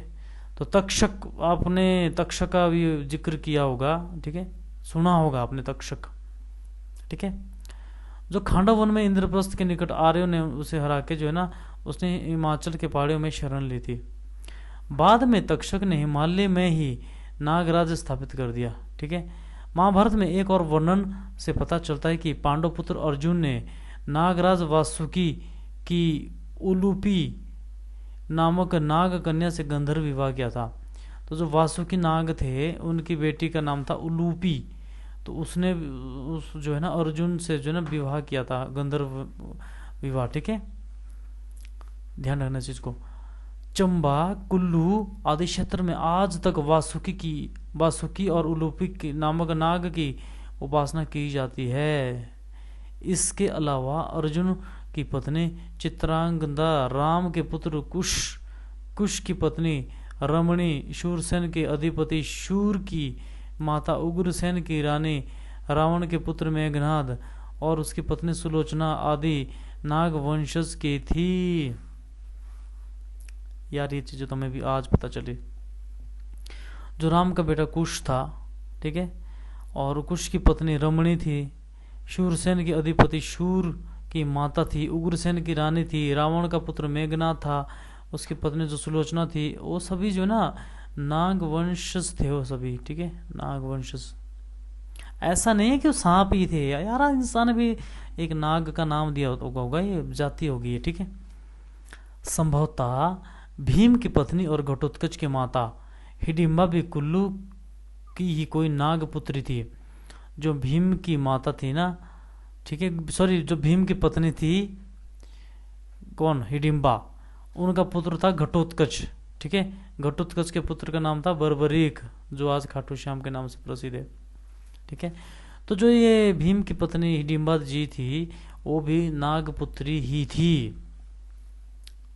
तो तक्षक, आपने तक्षक का भी जिक्र किया होगा, ठीक है, सुना होगा आपने तक्षक, ठीक है। जो खांडव वन में इंद्रप्रस्थ के निकट आर्यों ने उसे हरा के जो है ना उसने हिमाचल के पहाड़ियों में शरण ली थी। बाद में तक्षक ने हिमालय में ही नागराज स्थापित कर दिया, ठीक है। महाभारत में एक और वर्णन से पता चलता है कि पांडव पुत्र अर्जुन ने नागराज वासुकी की उलूपी नामक नाग कन्या से गंधर्व विवाह किया था। तो जो वासुकी नाग थे उनकी बेटी का नाम था उलूपी, तो उसने उस जो है ना अर्जुन से जो है ना विवाह किया था, गंधर्व विवाह, ठीक है। ध्यान रखना चीज को। चंबा, कुल्लू आदि क्षेत्र में आज तक वासुकी और उलूपी की नामक नाग की उपासना की जाती है। इसके अलावा अर्जुन की पत्नी चित्रांगदा, राम के पुत्र कुश की पत्नी रमणी, शूरसेन के अधिपति शूर की माता उग्रसेन की रानी, रावण के पुत्र मेघनाद और उसकी पत्नी सुलोचना आदि नाग वंशज की थी। यार ये चीजें तो हमें भी आज पता चली। जो राम का बेटा कुश था, ठीक है, और कुश की पत्नी रमणी थी, शूरसेन के अधिपति शूर की माता थी, उग्रसेन की रानी थी, रावण का पुत्र मेघनाथ था, उसकी पत्नी जो सुलोचना थी, वो सभी जो ना नागवंशज थे वो सभी, ठीक है, नागवंशज। ऐसा नहीं है कि वो सांप ही थे यार, इंसान भी एक नाग का नाम दिया होगा, ये जाति होगी ये, ठीक है। संभवतः भीम की पत्नी और घटोत्कच की माता हिडिंबा भी कुल्लू की ही कोई नाग पुत्री थी। जो भीम की माता थी ना, ठीक है, सॉरी, जो भीम की पत्नी थी कौन, हिडिंबा, उनका पुत्र था घटोत्कच, ठीक है। घटोत्कच के पुत्र का नाम था बर्बरीक, जो आज खाटू श्याम के नाम से प्रसिद्ध है, ठीक है। तो जो ये भीम की पत्नी हिडिंबा जी थी वो भी नागपुत्री ही थी,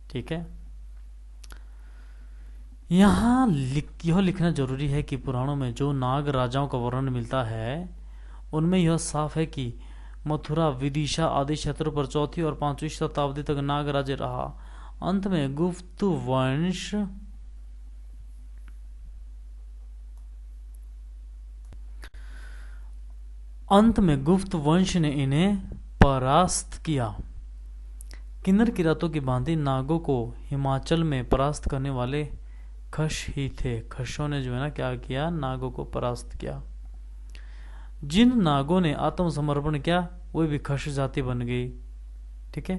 ठीक है। यहाँ यह लिखना जरूरी है कि पुराणों में जो नाग राजाओं का वर्णन मिलता है उनमें यह साफ है कि मथुरा, विदिशा आदि क्षेत्रों पर 4वीं और 5वीं शताब्दी तक नाग राज्य रहा। अंत में गुप्त वंश ने इन्हें परास्त किया। किन्नर किरातों की भांति नागों को हिमाचल में परास्त करने वाले खश ही थे। खशों ने जो है ना क्या किया, नागों को परास्त किया। जिन नागों ने आत्मसमर्पण किया वे भी खश जाति बन गई, ठीक है।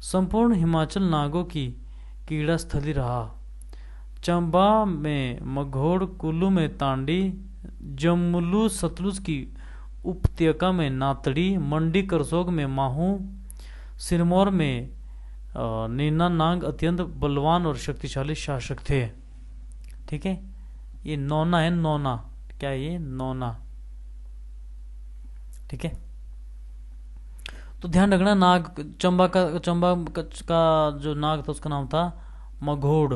संपूर्ण हिमाचल नागों की कीड़ा स्थली रहा। चंबा में मघोड़, कुल्लू में तांडी, जम्मू सतलुज की उपत्यका में नातड़ी, मंडी करसोग में माहू, सिरमौर में नीना नाग अत्यंत बलवान और शक्तिशाली शासक थे, ठीक है। ये नौना है, नौना, क्या है ये, नौना, ठीक है। तो ध्यान रखना, नाग चंबा का जो नाग था उसका नाम था मघोड़।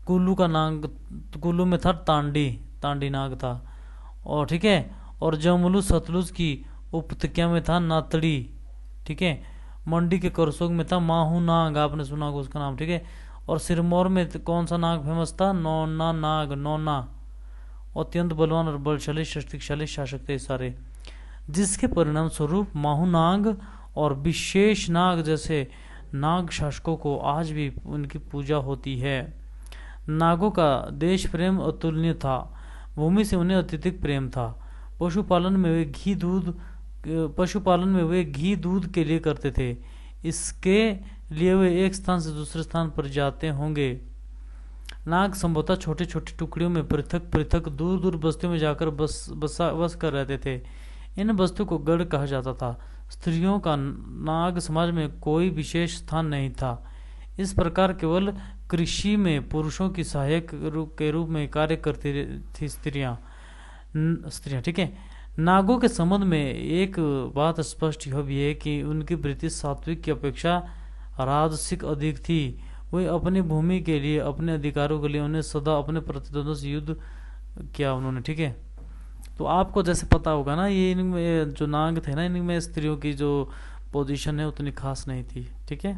कुल्लू में था तांडी नाग था, और ठीक है। और जम्मू सतलुज की उपत्यका में था नातड़ी, ठीक है। मंडी के करसोग में था माहू नाग, आपने सुना होगा उसका नाम, ठीक है। और सिरमौर में कौन सा नाग फेमस था, नौना नाग, नौना। अत्यंत बलवान और बलशाली शक्तिशाली शासक थे सारे, जिसके परिणाम स्वरूप माहू नाग और विशेष नाग जैसे नाग शासकों को आज भी उनकी पूजा होती है। नागों का देश प्रेम अतुलनीय था, भूमि से उन्हें अत्यधिक प्रेम था। पशुपालन में वे घी दूध के लिए करते थे। इसके लिए वे एक स्थान से दूसरे स्थान पर जाते होंगे। नाग संभवतः छोटे छोटे टुकड़ियों में पृथक पृथक दूर दूर बस्तियों में जाकर बस कर रहते थे। इन बस्तियों को गढ़ कहा जाता था। स्त्रियों का नाग समाज में कोई विशेष स्थान नहीं था। इस प्रकार केवल कृषि में पुरुषों की सहायक के रूप में कार्य करती थी स्त्रियां, ठीक है। नागों के संबंध में एक बात स्पष्ट यह भी है कि उनकी वृत्ति सात्विक की अपेक्षा राजसिक अधिक थी। वे अपनी भूमि के लिए, अपने अधिकारों के लिए उन्हें सदा अपने प्रतिद्वंद्वियों से युद्ध किया उन्होंने, ठीक है। तो आपको जैसे पता होगा ना, ये इनमें जो नाग थे ना, इनमें स्त्रियों की जो पोजीशन है उतनी खास नहीं थी, ठीक है।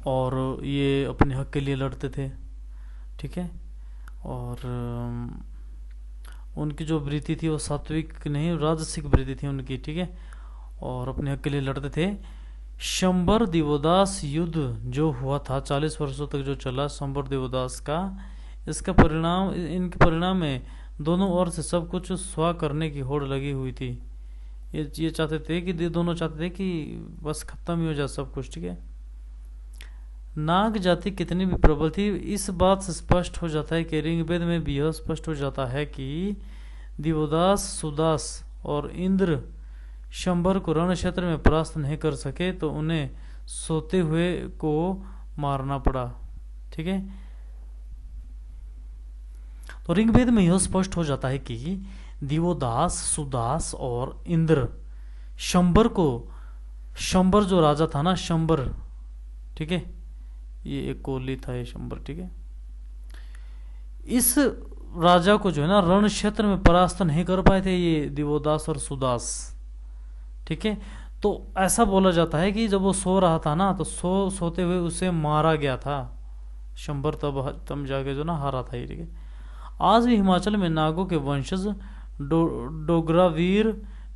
और ये अपने हक के लिए लड़ते थे, ठीक है। और उनकी जो वृत्ति थी वो सात्विक नहीं, राजसिक वृत्ति थी उनकी, ठीक है। और अपने हक के लिए लड़ते थे। शंबर दिवोदास युद्ध जो हुआ था 40 वर्षों तक जो चला शंबर दिवोदास का, इसका परिणाम, इनके परिणाम में दोनों ओर से सब कुछ स्वा करने की होड़ लगी हुई थी। ये चाहते थे कि दोनों चाहते थे कि बस खत्म ही हो जाए सब कुछ, ठीक है। नाग जाति कितनी भी प्रबल थी, इस बात से स्पष्ट हो जाता है कि ऋग्वेद में भी यह स्पष्ट हो जाता है कि दिवोदास, सुदास और इंद्र शंबर को रण क्षेत्र में परास्त नहीं कर सके, तो उन्हें सोते हुए को मारना पड़ा, ठीक है। तो ऋग्वेद में यह स्पष्ट हो जाता है कि दिवोदास, सुदास और इंद्र शंबर को, शंबर जो राजा था ना, शंबर, ठीक है, ये एक कोहली था ये शंबर, ठीक है। इस राजा को जो है ना रण क्षेत्र में परास्त नहीं कर पाए थे ये दिवोदास और सुदास, ठीक है। तो ऐसा बोला जाता है कि जब वो सो रहा था ना, तो सोते हुए उसे मारा गया था शंबर, तब जाके जो ना हारा था ये, ठीक है। आज भी हिमाचल में नागों के वंशज डोगरा वीर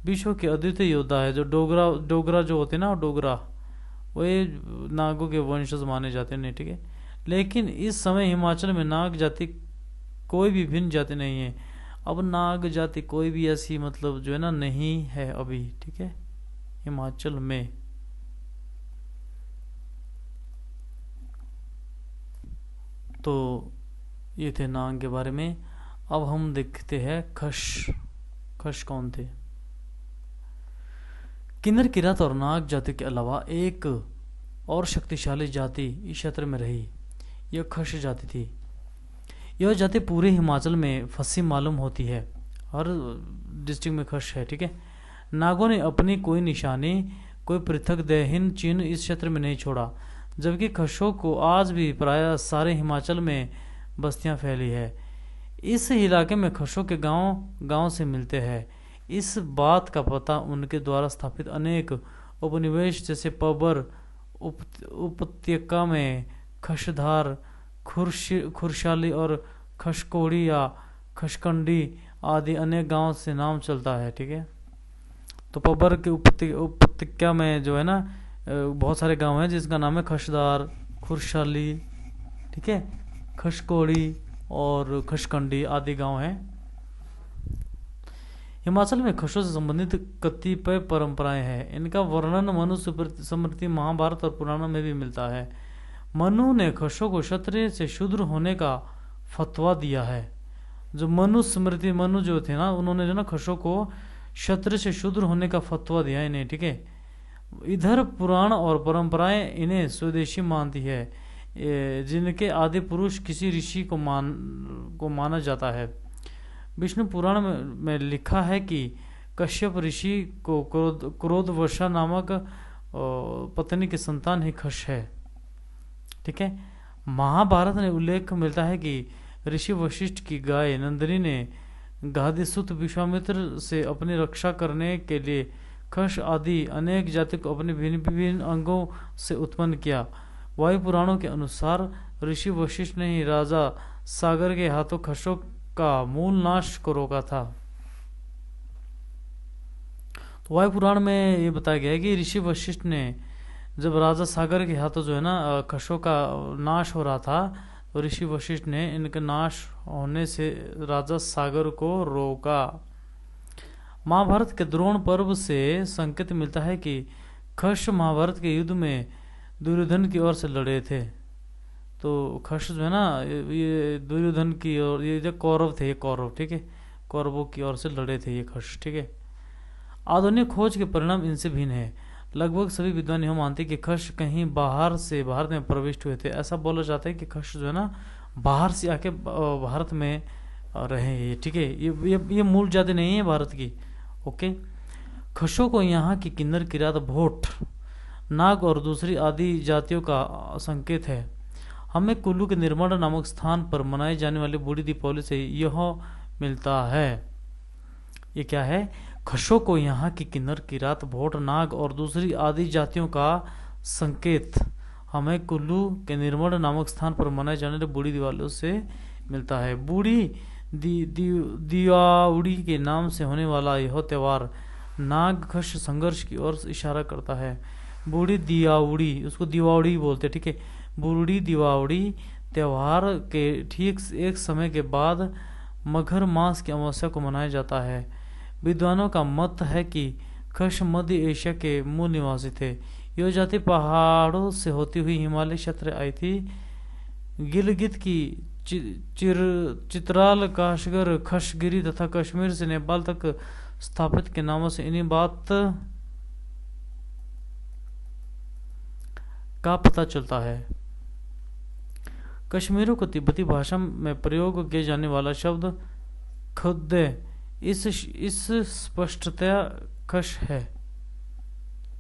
विश्व के अद्वितीय योद्धा है। जो डोगरा जो होते ना, डोगरा वे नागों के वंशज माने जाते हैं, ठीक है। लेकिन इस समय हिमाचल में नाग जाति कोई भी भिन्न जाति नहीं है। अब नाग जाति कोई भी ऐसी मतलब जो है ना नहीं है अभी, ठीक है, हिमाचल में। तो ये थे नाग के बारे में। अब हम देखते हैं खश। खश कौन थे? किन्नर, किरात और नाग जाति के अलावा एक और शक्तिशाली जाति इस क्षेत्र में रही, यह खश जाति थी। यह जाति पूरे हिमाचल में फंसी मालूम होती है, हर डिस्ट्रिक्ट में खश है, ठीक है। नागों ने अपनी कोई निशानी, कोई पृथक देहहीन चिन्ह इस क्षेत्र में नहीं छोड़ा, जबकि खशों को आज भी प्रायः सारे हिमाचल में बस्तियां फैली है। इस इलाके में खशों के गांव से मिलते हैं। इस बात का पता उनके द्वारा स्थापित अनेक उपनिवेश जैसे पबर उपत्यका में खशधार, खुरशाली और खशकोड़ी या खशकंडी आदि अनेक गांव से नाम चलता है, ठीक है। तो पबर के उपत्यका में जो है ना बहुत सारे गांव हैं जिसका नाम है खशधार, खुरशाली, ठीक है, खशकोड़ी और खशकंडी आदि गांव हैं। हिमाचल में खशों से संबंधित कतिपय परंपराएं हैं। इनका वर्णन मनु स्मृति, महाभारत और पुराणों में भी मिलता है। मनु ने खशों को क्षत्रिय से शूद्र होने का फतवा दिया है। जो मनु स्मृति, मनु जो थे ना, उन्होंने जो ना खशों को क्षत्रिय से शूद्र होने का फतवा दिया इन्हें, ठीक है। इधर पुराण और परंपराएं इन्हें स्वदेशी मानती है, जिनके आदि पुरुष किसी ऋषि को माना जाता है। विष्णु पुराण में लिखा है कि कश्यप ऋषि को क्रोधवर्षा नामक पत्नी की संतान ही खश है, ठीक है। महाभारत में उल्लेख मिलता है कि ऋषि वशिष्ठ की गाय नंदिनी ने गादिसुत विश्वामित्र से अपनी रक्षा करने के लिए खश आदि अनेक जाति को अपने भिन्न विभिन्न अंगों से उत्पन्न किया। वायु पुराणों के अनुसार ऋषि वशिष्ठ ने ही राजा सागर के हाथों खशों का मूल नाश को रोका था। तो वायु पुराण में ये बताया गया है कि ऋषि वशिष्ठ ने जब राजा सागर के हाथों जो है ना खशों का नाश हो रहा था, तो ऋषि वशिष्ठ ने इनके नाश होने से राजा सागर को रोका। महाभारत के द्रोण पर्व से संकेत मिलता है कि खश महाभारत के युद्ध में दुर्योधन की ओर से लड़े थे। तो खश जो है ना ये दुर्योधन की ओर, ये जो कौरव थे, ये कौरव, ठीक है, कौरवों की ओर से लड़े थे ये खश, ठीक है। आधुनिक खोज के परिणाम इनसे भिन्न है। लगभग सभी विद्वान यह मानते हैं कि खश कहीं बाहर से भारत में प्रविष्ट हुए थे। ऐसा बोला जाता है कि खश जो है ना बाहर से आके भारत में रहे हैं, ठीक है। ये मूल जाति नहीं है भारत की। ओके। खशों को यहाँ की किन्नर किरात भोट नाग और दूसरी आदि जातियों का संकेत है। हमें कुल्लू के निर्माण नामक स्थान पर मनाई जाने वाली बूढ़ी दीपावली से यह मिलता है। ये क्या है? खशों को यहाँ की किन्नर किरात भोट नाग और दूसरी आदि जातियों का संकेत हमें कुल्लू के निर्माण नामक स्थान पर मनाई जाने वाली बूढ़ी दिवाली से मिलता है। बूढ़ी दियावड़ी के नाम से होने वाला यह त्यौहार नाग खश संघर्ष की ओर इशारा करता है। बूढ़ी दियावड़ी, उसको दिवावड़ी बोलते हैं, ठीक है। बूढ़ी दिवावड़ी त्यौहार के ठीक एक समय के बाद मघर मास की अमावस्या को मनाया जाता है। विद्वानों का मत है कि खश मध्य एशिया के मूल निवासी थे। यह जाति पहाड़ों से होती हुई हिमालय क्षेत्र आई थी। गिलगित की चित्राल, काशगर, खशगिरी तथा कश्मीर से नेपाल तक स्थापित के नामों से इन्हीं बात का पता चलता है। कश्मीरियों को तिब्बती भाषा में प्रयोग किए जाने वाला शब्द खुद्दे इस स्पष्टतया खश है,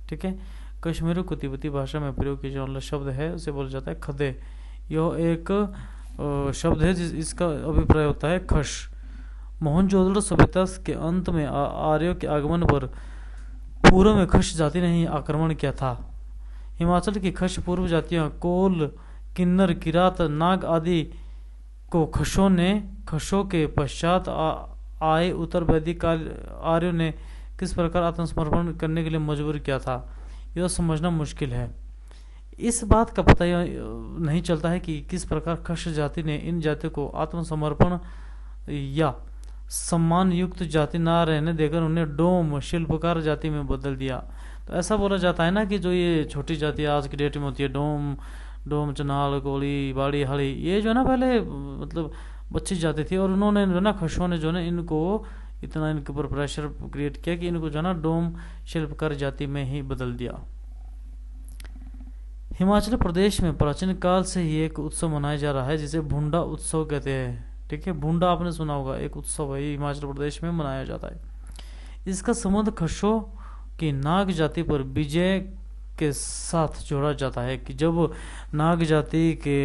ठीक है। कश्मीरियों को तिब्बती भाषा में प्रयोग किया जाने वाला शब्द है, उसे बोला जाता है खदे। यह एक शब्द है इसका अभिप्राय होता है खश। मोहनजोदड़ो सभ्यता के अंत में आर्यों के आगमन पर पूर्व में खश जाति ने ही आक्रमण किया था। हिमाचल की खश पूर्व जातियां कोल, किन्नर, किरात, नाग आदि को खशों के पश्चात आए उत्तर वैदिक काल आर्यों ने किस प्रकार आत्मसमर्पण करने के लिए मजबूर किया था, यह समझना मुश्किल है। इस बात का पता नहीं चलता है कि किस प्रकार खश जाति ने इन जातियों को आत्मसमर्पण या सम्मान युक्त जाति ना रहने देकर उन्हें डोम शिल्पकार जाति में बदल दिया। तो ऐसा बोला जाता है ना कि जो ये छोटी जाति आज की डेट में होती है, डोम, चनाल, कोली, बाड़ी, हाड़ी, ये जो है ना पहले मतलब बच्ची जाती थी, और उन्होंने जो ना खशों ने जो ना इनको इतना इनके ऊपर प्रेशर क्रिएट किया कि इनको जो ना डोम शिल्पकार जाति में ही बदल दिया। हिमाचल प्रदेश में प्राचीन काल से ही एक उत्सव मनाया जा रहा है जिसे भुंडा उत्सव कहते हैं, ठीक है। भुंडा आपने सुना होगा, एक उत्सव है, हिमाचल प्रदेश में मनाया जाता है। इसका संबंध खशों की नाग जाति पर विजय के साथ जोड़ा जाता है कि जब नाग जाति के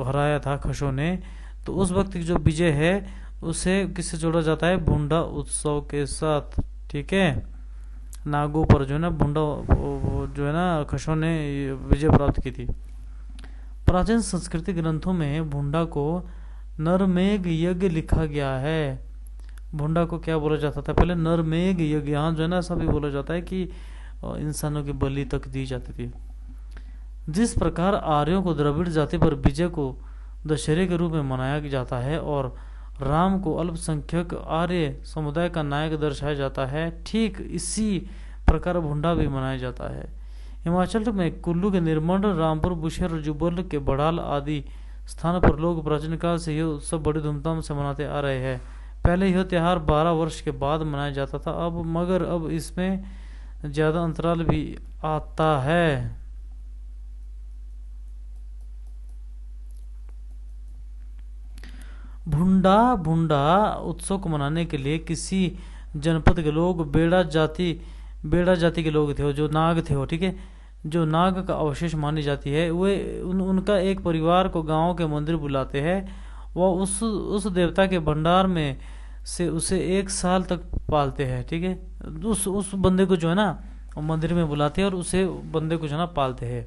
हराया था खशों ने, तो उस वक्त की जो विजय है उसे किससे जोड़ा जाता है? भुंडा उत्सव के साथ, ठीक है। नागों पर जो है ना भुंडा जो है ना खशों ने विजय प्राप्त की थी। प्राचीन संस्कृति ग्रंथों में भुंडा को नरमेघ यज्ञ लिखा गया है। भुंडा को क्या बोला जाता था पहले? नरमेघ यज्ञ। यहाँ जो है ना ऐसा भी बोला जाता है कि इंसानों की बलि तक दी जाती थी। जिस प्रकार आर्यों को द्रविड़ जाति पर विजय को दशहरे के रूप में मनाया जाता है और राम को अल्पसंख्यक आर्य समुदाय का नायक दर्शाया जाता है, ठीक इसी प्रकार भुंडा भी मनाया जाता है। हिमाचल में कुल्लू के निर्मंड, रामपुर, बुशहर, जुब्बल के बड़ाल आदि स्थान पर लोग प्राचीन काल से यह उत्सव बड़ी धूमधाम से मनाते आ रहे हैं। पहले यह त्यौहार 12 वर्ष के बाद मनाया जाता था, मगर अब इसमें ज्यादा अंतराल भी आता है। भुंडा उत्सव को मनाने के लिए किसी जनपद के लोग बेड़ा जाति के लोग थे, जो नाग थे, ठीक है, जो नाग का अवशेष मानी जाती है, वे उनका एक परिवार को गांव के मंदिर बुलाते हैं। वह उस देवता के भंडार में से उसे 1 साल तक पालते हैं, ठीक है। उस बंदे को जो है ना मंदिर में बुलाते हैं और उसे बंदे को जो है ना पालते हैं,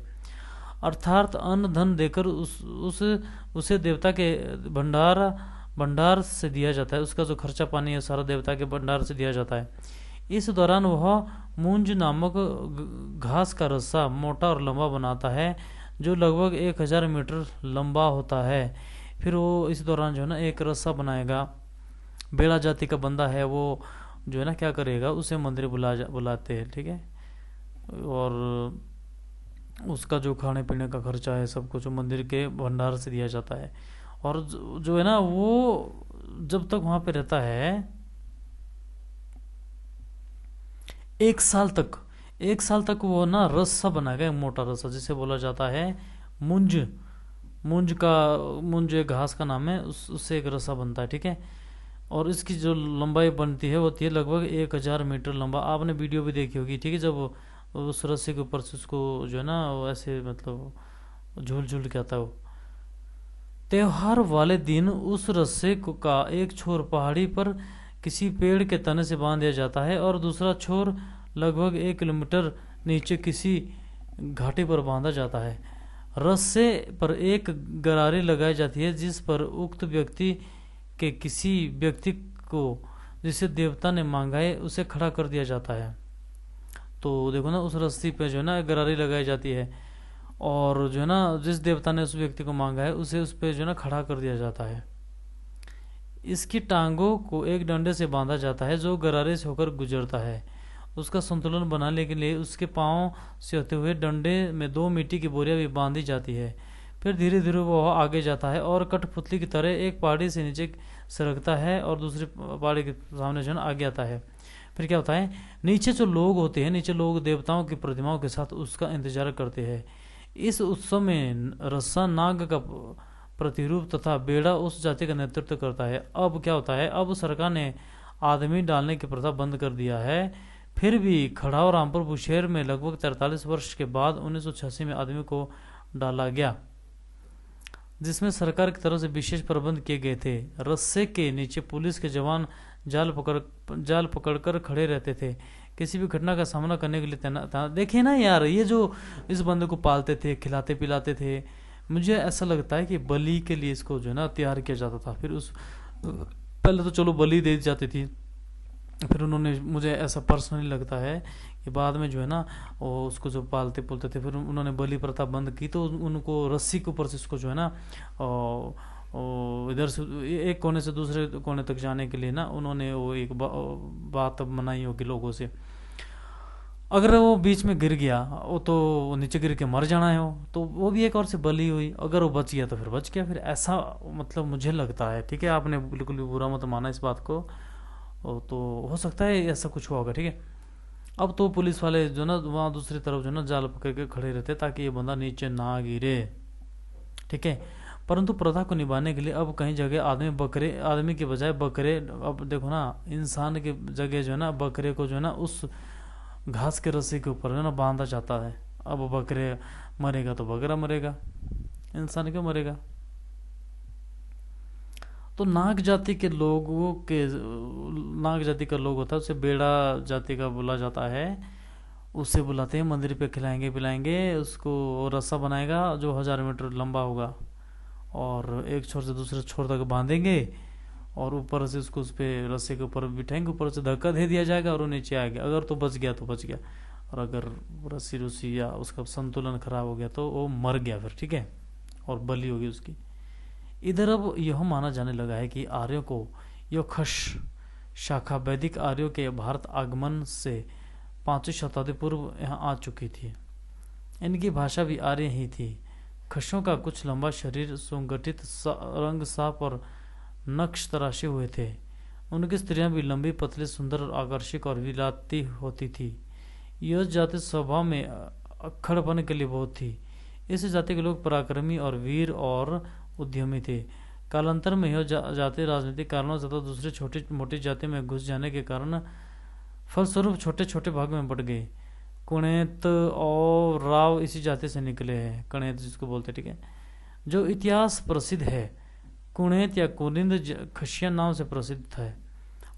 अर्थात अन्न धन देकर उसे देवता के भंडार से दिया जाता है। उसका जो खर्चा पानी है सारा देवता के भंडार से दिया जाता है। इस दौरान वह मूंज नामक घास का रस्सा मोटा और लंबा बनाता है, जो लगभग 1000 मीटर लंबा होता है। फिर वो इस दौरान जो है ना एक रस्सा बनाएगा। बेड़ा जाति का बंदा है, वो जो है ना क्या करेगा, उसे मंदिर बुलाते हैं, ठीक है। और उसका जो खाने पीने का खर्चा है सब कुछ मंदिर के भंडार से दिया जाता है। और जो है ना वो जब तक वहां पे रहता है 1 साल तक वो ना रस्सा बनाएगा, मोटा रस्सा जिसे बोला जाता है मूंज एक घास का नाम है, उससे एक रस्सा बनता है, ठीक है। और इसकी जो लंबाई बनती है वो होती है लगभग 1000 मीटर लंबा। आपने वीडियो भी देखी होगी, ठीक है, जब उस रस्सी के ऊपर से उसको जो है ना वो ऐसे मतलब झूल झूल के आता है वो। त्योहार वाले दिन उस रस्से का एक छोर पहाड़ी पर किसी पेड़ के तने से बांध दिया जाता है और दूसरा छोर लगभग 1 किलोमीटर नीचे किसी घाटी पर बांधा जाता है। रस्से पर एक गरारी लगाई जाती है जिस पर उक्त व्यक्ति के किसी व्यक्ति को जिसे देवता ने मांगा है उसे खड़ा कर दिया जाता है। तो देखो ना, उस रस्सी पे जो है ना गरारी लगाई जाती है और जो है ना जिस देवता ने उस व्यक्ति को मांगा है उसे उस पे जो है ना खड़ा कर दिया जाता है। इसकी टांगों को एक डंडे से बांधा जाता है जो गरारे से होकर गुजरता है। उसका संतुलन बनाने के लिए उसके पांव से होते हुए डंडे में 2 मिट्टी की बोरियां भी बांधी जाती है। फिर धीरे धीरे वह आगे जाता है और कठपुतली की तरह एक पहाड़ी से नीचे सरकता है और दूसरी पहाड़ी के सामने जो है आगे आता है। फिर क्या होता है, नीचे जो लोग होते हैं, नीचे लोग देवताओं की प्रतिमाओं के साथ उसका इंतजार करते हैं। इस उत्सव में रस्सा नाग का प्रतिरूप तथा बेड़ा उस जाति का नेतृत्व करता है। अब क्या होता है, अब सरकार ने आदमी डालने की प्रथा बंद कर दिया है। फिर भी खड़ाव रामपुर बुशेर में लगभग 43 वर्ष के बाद 1986 में आदमी को डाला गया, जिसमें सरकार की तरफ से विशेष प्रबंध किए गए थे। रस्से के नीचे पुलिस के जवान जाल पकड़कर खड़े रहते थे, किसी भी घटना का सामना करने के लिए तैनात था। देखिए ना यार, ये जो इस बंदे को पालते थे, खिलाते पिलाते थे, मुझे ऐसा लगता है कि बलि के लिए इसको जो है ना तैयार किया जाता था। फिर उस पहले तो चलो बलि दे जाती थी, फिर उन्होंने, मुझे ऐसा पर्सनली लगता है कि बाद में जो है ना वो उसको जो पालते पुलते थे, फिर उन्होंने बलि प्रथा बंद की तो उनको रस्सी के ऊपर से इसको जो है ना इधर से एक कोने से दूसरे कोने तक जाने के लिए ना उन्होंने वो एक बात बनाई होगी लोगों से। अगर वो बीच में गिर गया वो तो नीचे गिर के मर जाना है वो, तो वो भी एक और से बलि हुई। अगर वो बच गया तो फिर बच गया। फिर ऐसा मतलब मुझे लगता है, ठीक है, आपने बिल्कुल भी बुरा मत माना इस बात को, तो हो सकता है ऐसा कुछ हुआ होगा, ठीक है। अब तो पुलिस वाले जो ना वहाँ दूसरी तरफ जो ना जाल पकड़ के खड़े रहते ताकि ये बंदा नीचे ना गिरे, ठीक है। परंतु प्रथा को निभाने के लिए अब कहीं जगह आदमी के बजाय बकरे, अब देखो ना इंसान के जगह जो है ना बकरे को जो है ना उस घास के रस्सी के ऊपर जो ना बांधा जाता है। अब बकरे मरेगा तो बकरा मरेगा, इंसान क्यों मरेगा। तो नाग जाति का लोग होता है, उसे बेड़ा जाति का बोला जाता है। उसे बुलाते हैं, मंदिर पे खिलाएंगे पिलाएंगे उसको, रस्सा बनाएगा जो 1000 मीटर लंबा होगा और एक छोर से दूसरे छोर तक बांधेंगे और ऊपर से उसको उस पर रस्से के ऊपर बिठाएंगे, ऊपर से धक्का दे दिया जाएगा और वो नीचे आ गया। अगर तो बच गया तो बच गया, और अगर रस्सी या उसका संतुलन खराब हो गया तो वो मर गया फिर, ठीक है, और बलि होगी उसकी। इधर अब यह माना जाने लगा है कि आर्यों को यह खश शाखा वैदिक आर्यों के भारत आगमन से 5वीं शताब्दी पूर्व यहाँ आ चुकी थी। इनकी भाषा भी आर्य ही थी। खशों का कुछ लंबा शरीर, सुगठित रंग साफ और नक्श तराशे हुए थे। उनकी स्त्रियां भी लंबी पतली सुंदर और आकर्षक और विलाती होती थी। यह जाति स्वभाव में अक्खड़पन के लिए बहुत थी। इस जाति के लोग पराक्रमी और वीर और उद्यमी थे। कालांतर में यह जाति राजनीतिक कारणों से तो दूसरी छोटी मोटी जाति में घुस जाने के कारण फलस्वरूप छोटे छोटे भाग में बट गए। कुणेत और राव इसी जाति से निकले हैं, कणेत जिसको बोलते, ठीक है। जो इतिहास प्रसिद्ध है, कुणेत या कुनिंद खशिया नाम से प्रसिद्ध था।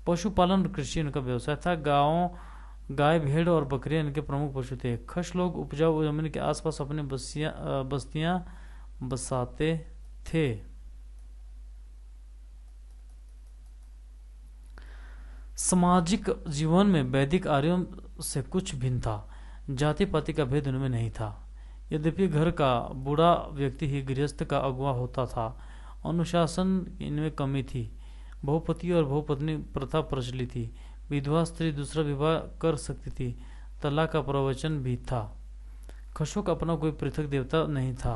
पशुपालन और कृषि इनका व्यवसाय था। गाय भेड़ और बकरियां इनके प्रमुख पशु थे। खश लोग उपजाऊ जमीन के आसपास अपनी बस्तियां बसाते थे। सामाजिक जीवन में वैदिक आर्यों से कुछ भिन्न था। जाति पाति का भेद उनमें नहीं था। यद्यपि घर का बूढ़ा व्यक्ति ही गृहस्थ का अगुवा होता था। अनुशासन इनमें कमी थी। बहुपति और बहुपत्नी प्रथा प्रचलित थी। विधवा स्त्री दूसरा विवाह कर सकती थी। तलाक का प्रवचन भी था। खशों का अपना कोई पृथक देवता नहीं था।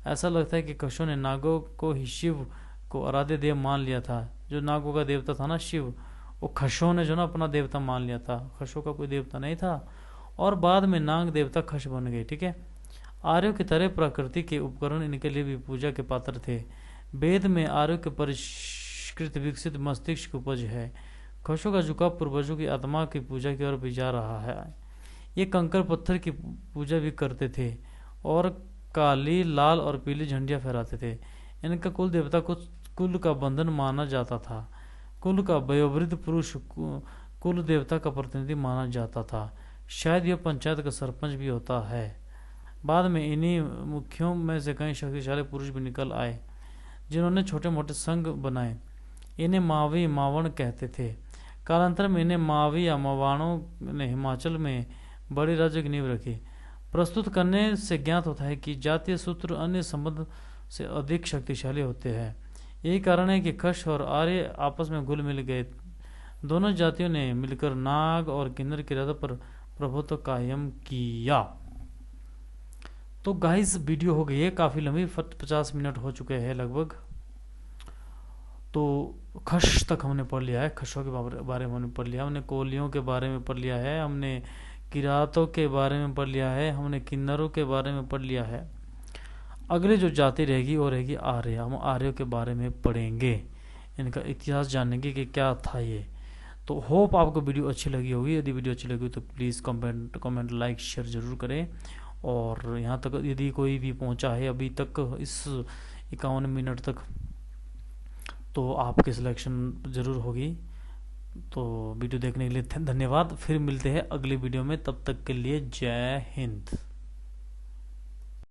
ऐसा लगता है कि खशों ने नागों को ही शिव को आराध्य देव मान लिया था। जो नागों का देवता था ना शिव, वो खशों ने जो ना अपना देवता मान लिया था। खशों का कोई देवता नहीं था और बाद में नाग देवता खश बन गए, ठीक है। आर्यों की तरह प्रकृति के उपकरण इनके लिए भी पूजा के पात्र थे। वेद में आर्यों के परिष्कृत विकसित मस्तिष्क की उपज है। खशों का झुकाव पूर्वजों की आत्मा की पूजा की ओर भी जा रहा है। ये कंकड़ पत्थर की पूजा भी करते थे और काली, लाल और पीली झंडियां फहराते थे। इनका कुल देवता को कुल का बंधन माना जाता था। कुल का वयोवृद्ध पुरुष कुल देवता का प्रतिनिधि माना जाता था। शायद यह पंचायत का सरपंच भी होता है। बाद में इन्हीं मुखियों में से कई शक्तिशाली पुरुष भी निकल आए जिन्होंने छोटे मोटे संघ बनाए। इन्हें मावी मावण कहते थे। कालांतर में इन्हें मावी या मवाणों ने हिमाचल में बड़े राज्य की नींव रखी। प्रस्तुत करने से ज्ञात होता है कि जातीय सूत्र अन्य संबंध से अधिक शक्तिशाली होते हैं। यही कारण है कि खश और आर्य आपस में घुल मिल गए। दोनों जातियों ने मिलकर नाग और किन्नर की राजा पर प्रभुत्व कायम किया। तो गाइस वीडियो हो गई है काफ़ी लंबी, 50 मिनट हो चुके हैं लगभग। तो खश तक हमने पढ़ लिया है, खशों के बारे में हमने पढ़ लिया, हमने कोलियों के बारे में पढ़ लिया है, हमने किरातों के बारे में पढ़ लिया है, हमने किन्नरों के बारे में पढ़ लिया है। अगली जो जाति रहेगी वो रहेगी आर्य। हम आर्यों के बारे में पढ़ेंगे, इनका इतिहास जानेंगे कि क्या था ये। तो होप आपको वीडियो अच्छी लगी होगी। यदि वीडियो अच्छी लगी तो प्लीज़ कमेंट लाइक शेयर ज़रूर करें। और यहाँ तक यदि कोई भी पहुँचा है अभी तक इस 51 मिनट तक तो आपकी सिलेक्शन ज़रूर होगी। तो वीडियो देखने के लिए धन्यवाद। फिर मिलते हैं अगली वीडियो में, तब तक के लिए जय हिंद।